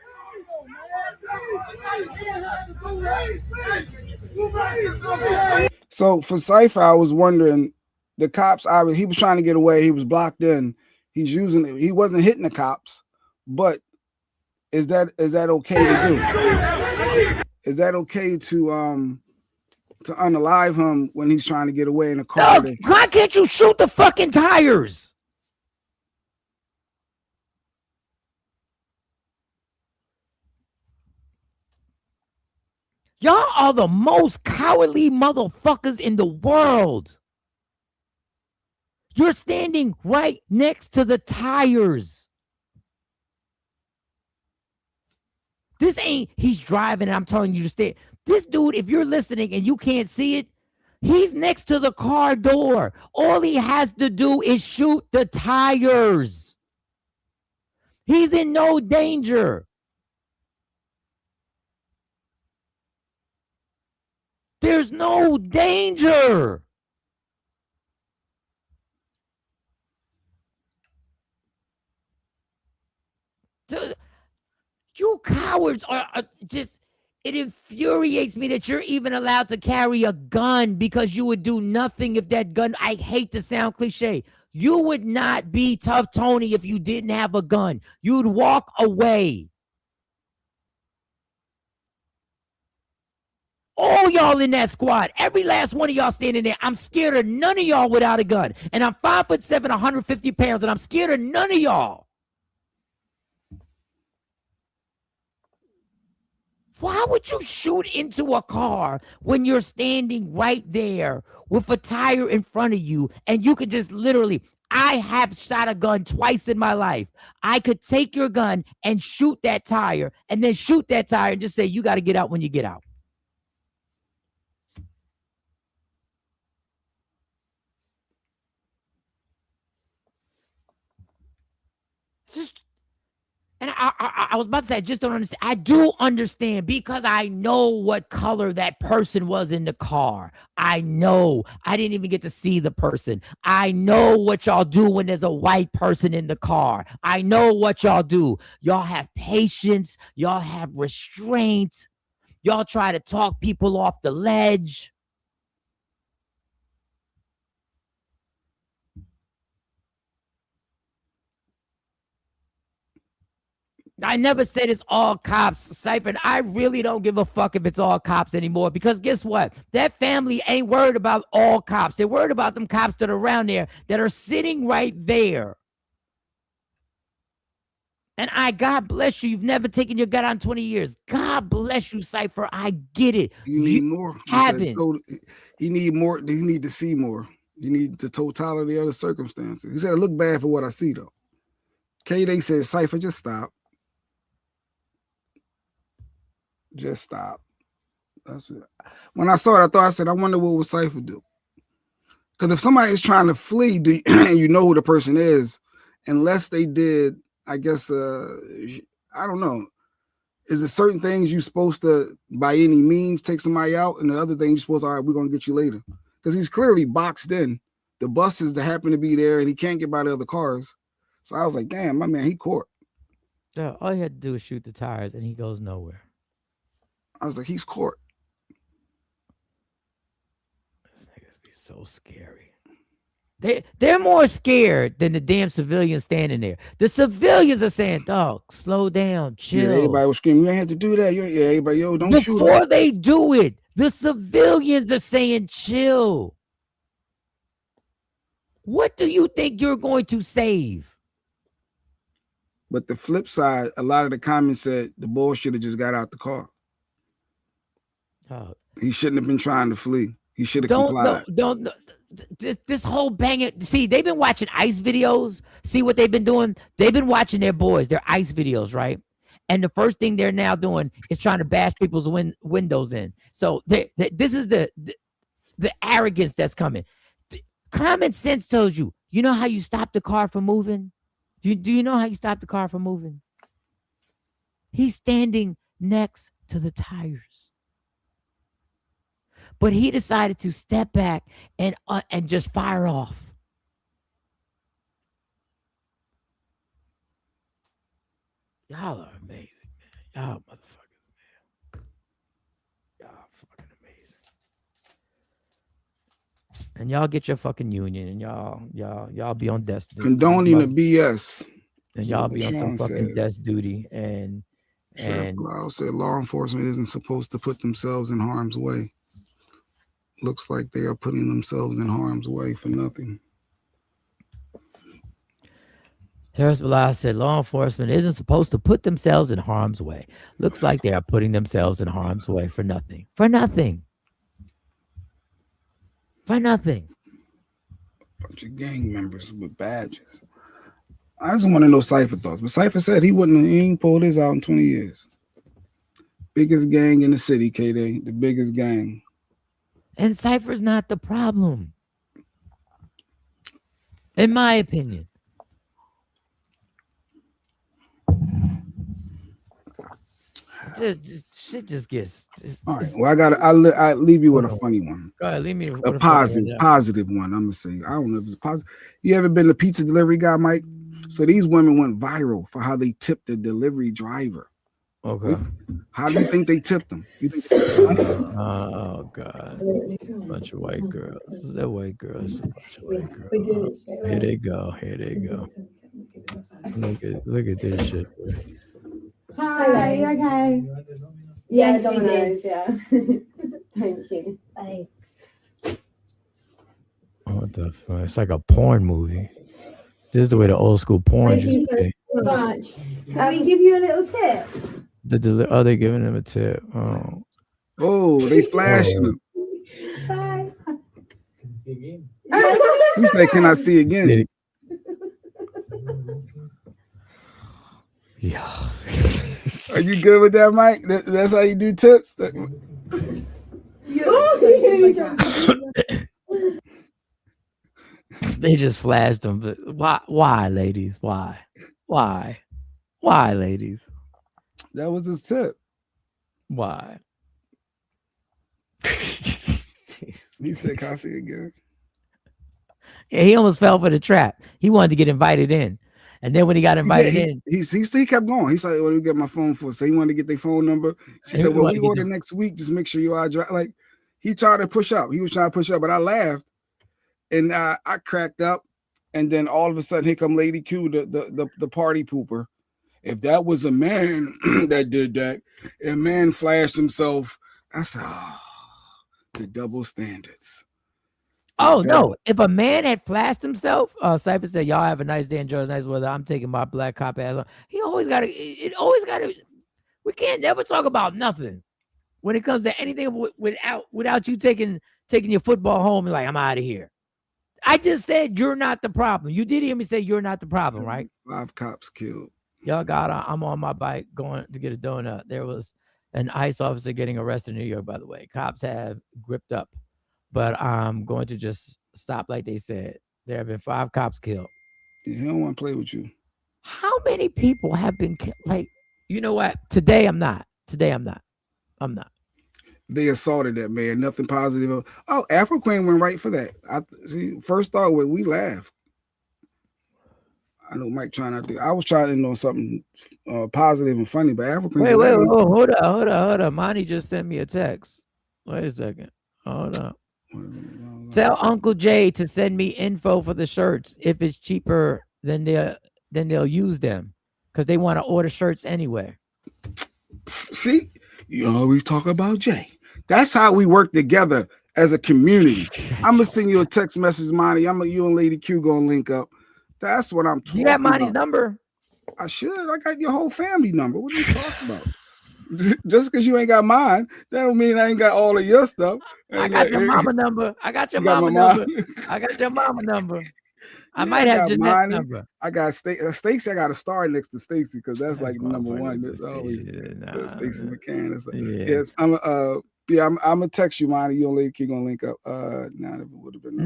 So for Cypher, I was wondering, the cops, he was trying to get away. He was blocked in. He wasn't hitting the cops, but is that okay to do? is that okay to unalive him when he's trying to get away in a car? No, why can't you shoot the fucking tires? Y'all are the most cowardly motherfuckers in the world. You're standing right next to the tires. This ain't, he's driving and I'm telling you to stay. This dude, if you're listening and you can't see it, he's next to the car door. All he has to do is shoot the tires. He's in no danger. There's no danger. You cowards are just, it infuriates me that you're even allowed to carry a gun because you would do nothing if that gun, I hate to sound cliche, you would not be Tough Tony if you didn't have a gun. You'd walk away. All y'all in that squad, every last one of y'all standing there, I'm scared of none of y'all without a gun. And I'm 5'7", 150 pounds, and I'm scared of none of y'all. Why would you shoot into a car when you're standing right there with a tire in front of you and you could just literally, I have shot a gun twice in my life. I could take your gun and shoot that tire and then shoot that tire and just say, you got to get out when you get out. Just, and I was about to say, I just don't understand. I do understand because I know what color that person was in the car. I know. I didn't even get to see the person. I know what y'all do when there's a white person in the car. I know what y'all do. Y'all have patience. Y'all have restraint. Y'all try to talk people off the ledge. I never said it's all cops, Cypher. I really don't give a fuck if it's all cops anymore because guess what? That family ain't worried about all cops. They're worried about them cops that are around there that are sitting right there. And God bless you. You've never taken your gun out in 20 years. God bless you, Cypher. I get it. You need more. Haven't. He need more. He need to see more. You need the totality of the circumstances. He said, "Look bad for what I see, though." K-Day said, "Cypher, just stop. Just stop." That's what, when I saw it, I said, I wonder what would Cypher do? Because if somebody is trying to flee, and you know who the person is, unless they did, I guess, I don't know. Is there certain things you're supposed to, by any means, take somebody out, and the other things you're supposed to, all right, we're going to get you later? Because he's clearly boxed in. The buses that happen to be there, and he can't get by the other cars. So I was like, damn, my man, he caught. Yeah, all he had to do was shoot the tires, and he goes nowhere. I was like, he's caught. This niggas be so scary. They're more scared than the damn civilians standing there. The civilians are saying, dog, slow down, chill. Yeah, everybody was screaming, you ain't have to do that. Yeah, everybody, yo, don't shoot. Before they do it, the civilians are saying, chill. What do you think you're going to save? But the flip side, a lot of the comments said the boy should have just got out the car. He shouldn't have been trying to flee. He should have complied. Don't this whole banging. See, they've been watching ICE videos. See what they've been doing? They've been watching their boys, their ICE videos, right? And the first thing they're now doing is trying to bash people's windows in. So this is the arrogance that's coming. Common sense tells you, you know how you stop the car from moving? Do you know how you stop the car from moving? He's standing next to the tires. But he decided to step back and just fire off. Y'all are amazing, man. Y'all motherfuckers, man. Y'all fucking amazing. And y'all get your fucking union, and y'all be on desk duty. Condoning the BS. And y'all be on some fucking desk duty, and Sheriff And Blau said law enforcement isn't supposed to put themselves in harm's way. Looks like they are putting themselves in harm's way for nothing. Harris Blau said law enforcement isn't supposed to put themselves in harm's way. Looks like they are putting themselves in harm's way for nothing. For nothing. For nothing. Bunch of gang members with badges. I just want to know Cypher thoughts. But Cypher said he ain't pulled his out in 20 years. Biggest gang in the city, K-Day. The biggest gang. And Cypher's not the problem. In my opinion. Shit just gets. All right. Well, I leave you with a funny one. Go ahead, leave me with a positive one. I'm gonna say. I don't know if it's positive. You ever been the pizza delivery guy, Mike? So these women went viral for how they tipped the delivery driver. Okay. How do you think they tipped them? You think? Oh God! Bunch of white girls. They're white girls. Bunch of white girls. Here they go. Here they go. Look at this shit. Hi, you okay? Yes, we did. Yeah. Thank you. Thanks. What the fuck? It's like a porn movie. This is the way the old school porn used to be. Much. Can we give you a little tip? They're giving him a tip. Oh, they flashing him. Bye. He said, "Can I see again?" Yeah. Are you good with that, Mike? That's how you do tips? They just flashed them. But why, ladies? Why, ladies? That was his tip. Why? He said, "Can I see again?" Yeah, he almost fell for the trap. He wanted to get invited in. And then when he got invited in, he kept going. He said, "What do we get my phone for?" So he wanted to get their phone number. She said, "Well, we order next week. Just make sure you are like." He tried to push up. He was trying to push up, but I laughed, and I cracked up. And then all of a sudden, here come Lady Q, the party pooper. If that was a man that did that, a man flashed himself. I said, "Oh, the double standards." Oh no! If a man had flashed himself, Cypher said, "Y'all have a nice day, enjoy the nice weather. I'm taking my black cop ass on." He always got to. It always got to. We can't never talk about nothing when it comes to anything without you taking your football home and like, I'm out of here. I just said you're not the problem. You did hear me say you're not the problem, right? 5 cops killed. Y'all I'm on my bike going to get a donut. There was an ICE officer getting arrested in New York, by the way. Cops have gripped up. But I'm going to just stop like they said. There have been 5 cops killed. Yeah, he don't want to play with you. How many people have been killed? Like, you know what? Today I'm not. I'm not. They assaulted that man. Nothing positive. Oh, Afro Queen went right for that. First thought we laughed. I know Mike trying not to. I was trying to know something positive and funny, but Afro Queen. Wait, hold up. Monty just sent me a text. Wait a second. Hold up. Tell Uncle Jay to send me info for the shirts. If it's cheaper, then they'll use them because they want to order shirts anyway. See, you always talk about Jay. That's how we work together as a community. I'm gonna send you a text message, Monty. You and Lady Q gonna link up. That's what I'm talking about. You got Monty's number? I should. I got your whole family number. What are you talking about? Just because you ain't got mine, that don't mean I ain't got all of your stuff. I got your mama number. I got your mama number. I might have Jeanette's number. I got Stacey. I got to star next to Stacey because that's like number one. That's always Stacey McCann. Yes, I'm gonna text you, Monty. You and Lady Q gonna link up. It would have been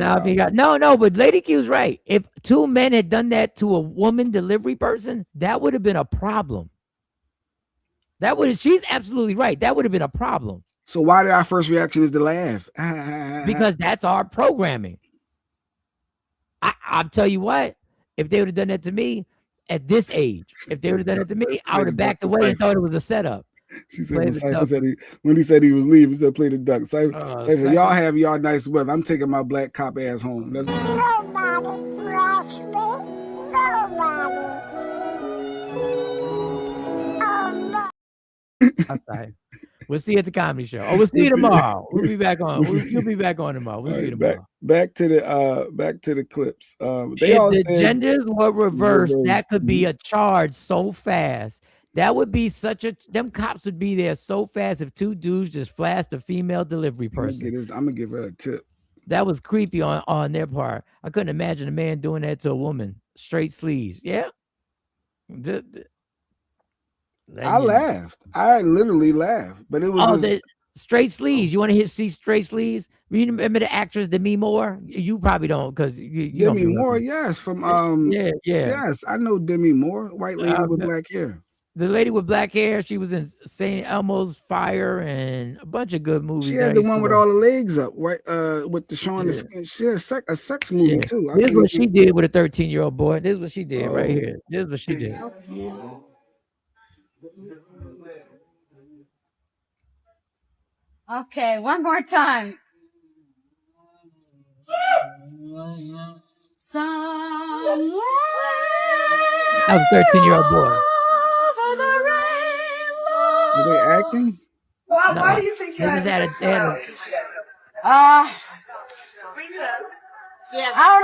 but Lady Q's right. If 2 men had done that to a woman delivery person, that would have been a problem. She's absolutely right. That would have been a problem. So why did our first reaction is to laugh? Because that's our programming. I'll tell you what, if they would have done that to me at this age, I would have backed away and thought it was a setup. She said when he said he was leaving, he said play the duck. Cypher said, y'all have y'all nice weather. I'm taking my black cop ass home. That's Outside. We'll see you at the comedy show. Oh, we'll see you tomorrow. We'll be back on. You'll be back on tomorrow. We'll see you tomorrow. Back to the clips. They if all the said, genders were reversed, that could be a charge so fast. That would be them cops would be there so fast if two dudes just flashed a female delivery person. I'm gonna give her a tip. That was creepy on their part. I couldn't imagine a man doing that to a woman. Straight sleeves. Yeah. I laughed. I literally laughed, but it was the straight sleeves. You want to see straight sleeves? You remember the actress Demi Moore? You probably don't, because you Demi Moore. Yes, from yeah. Yes, I know Demi Moore, white lady with black hair. The lady with black hair. She was in St. Elmo's Fire and a bunch of good movies. She had the one with all the legs up, right? With the showing the skin. She had a sex movie too. This is what she did with a 13-year-old boy. This is what she did right here. This is what she did. Okay, one more time. Somewhere. That was a 13-year-old boy. Were they acting? Well, No. why do you think They was at a I She was don't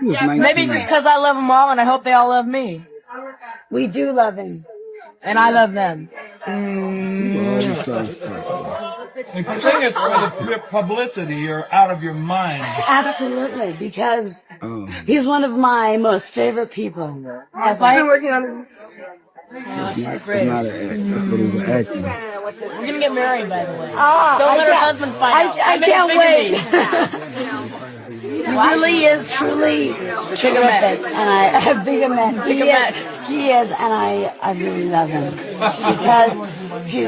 know. 19. Maybe just because I love them all and I hope they all love me. We do love him. And I love them. If you think it's for the pure publicity, you're out of your mind. Absolutely, because he's one of my most favorite people. I've been working on It's not an act. That's what it was an acting. We're gonna get married, by the way. Don't let her husband find out. I can't wait. He really is truly terrific, and I Bigamet. He is, and I really love him because he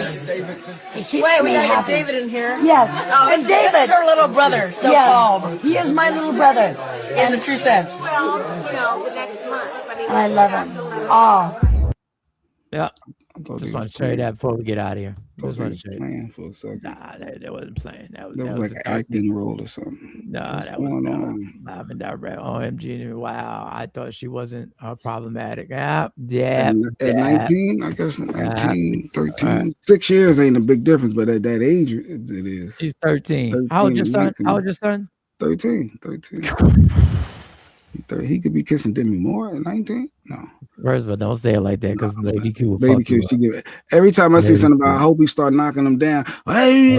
keeps Wait, we me gotta happy. get David in here. Yes, Oh, and David, that's her little brother, so called. He is my little brother In the true sense. and I love him. Oh. Yeah. Just want to show you that before we get out of here. Just want to show you. Playing for a second. Nah, that wasn't playing. That was like an acting role or something. Nah, What's that was going not on? live and direct. OMG. Wow. I thought she wasn't problematic. Yeah. At 19, I guess 19, 13. 6 years ain't a big difference, but at that age, it is. She's 13. How old your son? 19. How old your son? 13. He could be kissing Demi Moore at 19? No. First of all, don't say it like that, because Lady Q will Baby fuck you Q, up. she give it. Every time I see Lady something about, Q. I hope he start knocking them down. Hey,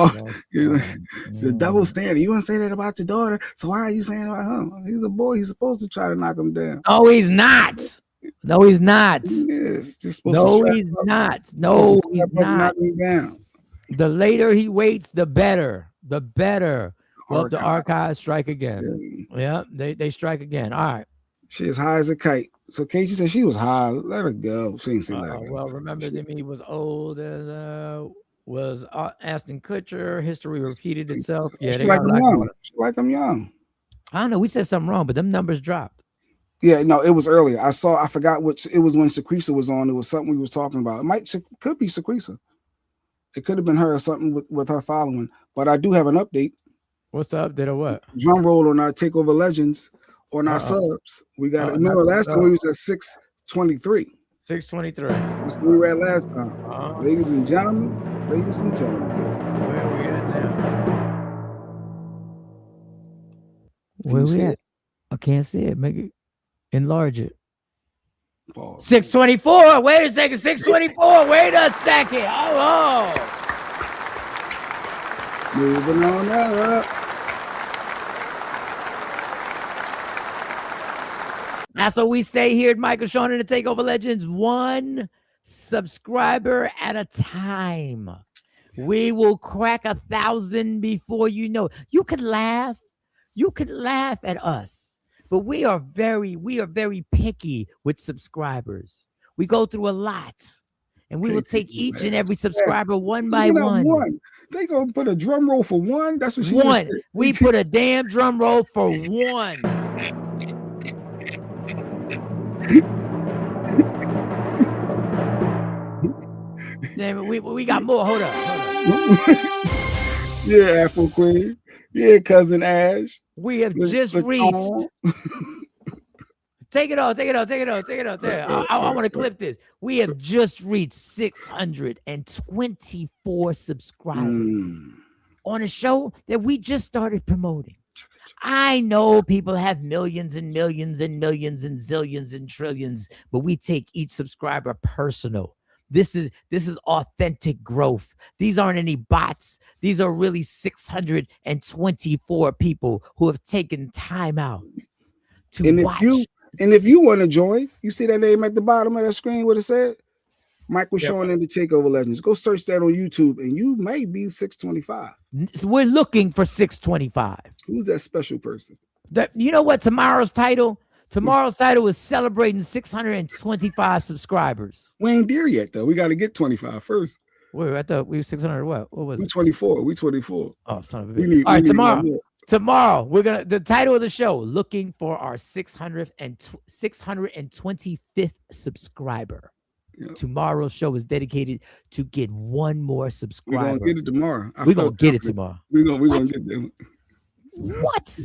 the double standard. You wouldn't say that about your daughter, so why are you saying about him? He's a boy. He's supposed to try to knock him down. No, he's not. No, he's not. He is. Just supposed No, to strap he's up. not. Supposed No, to he's strap up and not. knock him down. The later he waits, the better. The better. Well, the archives strike again. Yeah, they strike again. All right. She is high as a kite. So Casey said she was high. Let her go. She ain't say let her go. Well, remember Demi was old as was Ashton Kutcher. History repeated itself. Yeah, She they like got him black young. on it. She like him young. I don't know. We said something wrong, but them numbers dropped. Yeah, no, it was earlier. I forgot which it was when Sequisa was on. It was something we was talking about. Could be Sequisa. It could have been her or something with her following. But I do have an update. What's the update or what? Drum roll on our Takeover Legends on our subs. We got it. Remember last time we was at 623. 623. That's where we were at last time. Ladies and gentlemen. Where we at now? Where we at? I can't see it. Make it enlarge it. 624. Wait a second. 624. Wait a second. Oh. Moving on up. That's what we say here at Michael Sean and the Takeover Legends. One subscriber at a time. We will crack 1,000 before you know. You could laugh. You could laugh at us. But we are very picky with subscribers. We go through a lot. And we will take each and every subscriber one by one. They gonna put a drum roll for one. That's what she One. just said. We put a damn drum roll for one. Damn it, we got more. Hold up. Yeah, Afro Queen. Yeah, cousin Ash. We have just reached Take it off. I want to clip this. We have just reached 624 subscribers on a show that we just started promoting. I know people have millions and millions and millions and zillions and trillions, but we take each subscriber personal. This is authentic growth. These aren't any bots. These are really 624 people who have taken time out to watch. If you want to join, you see that name at the bottom of that screen, what it said? Michael Sean and the Takeover Legends. Go search that on YouTube, and you may be 625. So we're looking for 625. Who's that special person? You know what tomorrow's title? Tomorrow's title is celebrating 625 subscribers. We ain't there yet, though. We got to get 25 first. Wait, I thought we were 600. What was it? We 24. We 24. Oh, son of a bitch. All right, tomorrow we're gonna. The title of the show: looking for our 625th subscriber. Yep. Tomorrow's show is dedicated to get one more subscriber. We're gonna get it tomorrow. We're gonna get it tomorrow. We're gonna get them. What?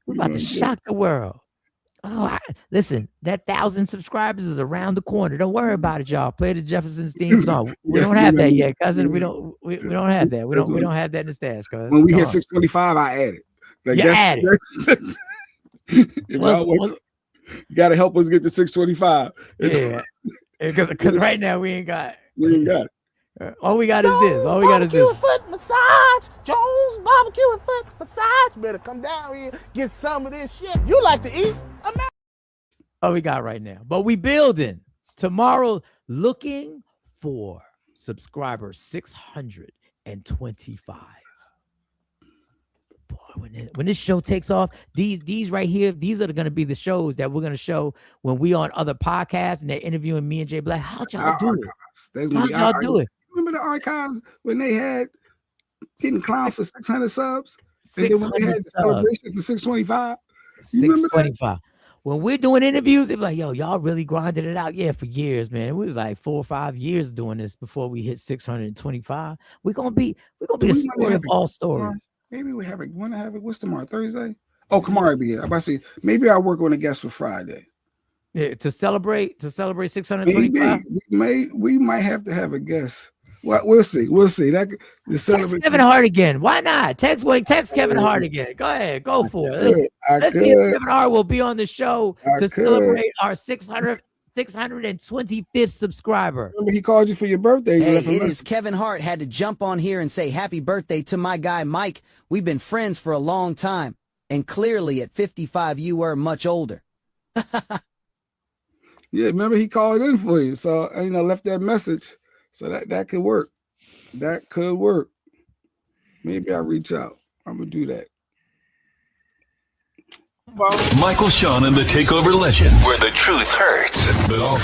We're about to shock the world. Oh, listen, that 1,000 subscribers is around the corner. Don't worry about it, y'all. Play the Jefferson's theme song. We don't have that yet, cousin. We don't have that. We don't have that in the stash, cuz. When we hit 625, I add it. Like you add it. You gotta help us get to 625. Yeah. Because right now we ain't got it. All we got is this. All we got is this. Barbecue foot massage. Jones barbecue and foot massage. Better come down here, get some of this shit. You like to eat? All we got right now. But we building tomorrow, looking for subscribers 625. Boy, when this show takes off, these right here, these are going to be the shows that we're going to show when we on other podcasts and they're interviewing me and Jay Black. How'd y'all do it? How'd y'all do it? Remember the archives when they had getting clowned for 600 subs? And then when they had the celebration for 625? 625. When we're doing interviews, they're like, yo, y'all really grinded it out. Yeah, for years, man. We was like 4 or 5 years doing this before we hit 625. We're gonna be a story of all stories. Maybe we want to have it. What's tomorrow? Thursday? Oh, Kamari be here. I'm about to say maybe I'll work on a guest for Friday. Yeah, to celebrate 625. We might have to have a guest. Well, we'll see. That the text Kevin Hart again. Why not? Text Kevin Hart again. Go ahead, go for it. Let's see if Kevin Hart will be on the show to celebrate our 625th subscriber. Remember, he called you for your birthday. Hey, it is Kevin Hart had to jump on here and say happy birthday to my guy Mike. We've been friends for a long time, and clearly at 55 you were much older. Yeah, remember he called in for you, so left that message. So that could work. That could work. Maybe I'll reach out. I'm gonna do that. Michael Sean and the Takeover Legends, where the truth hurts, but also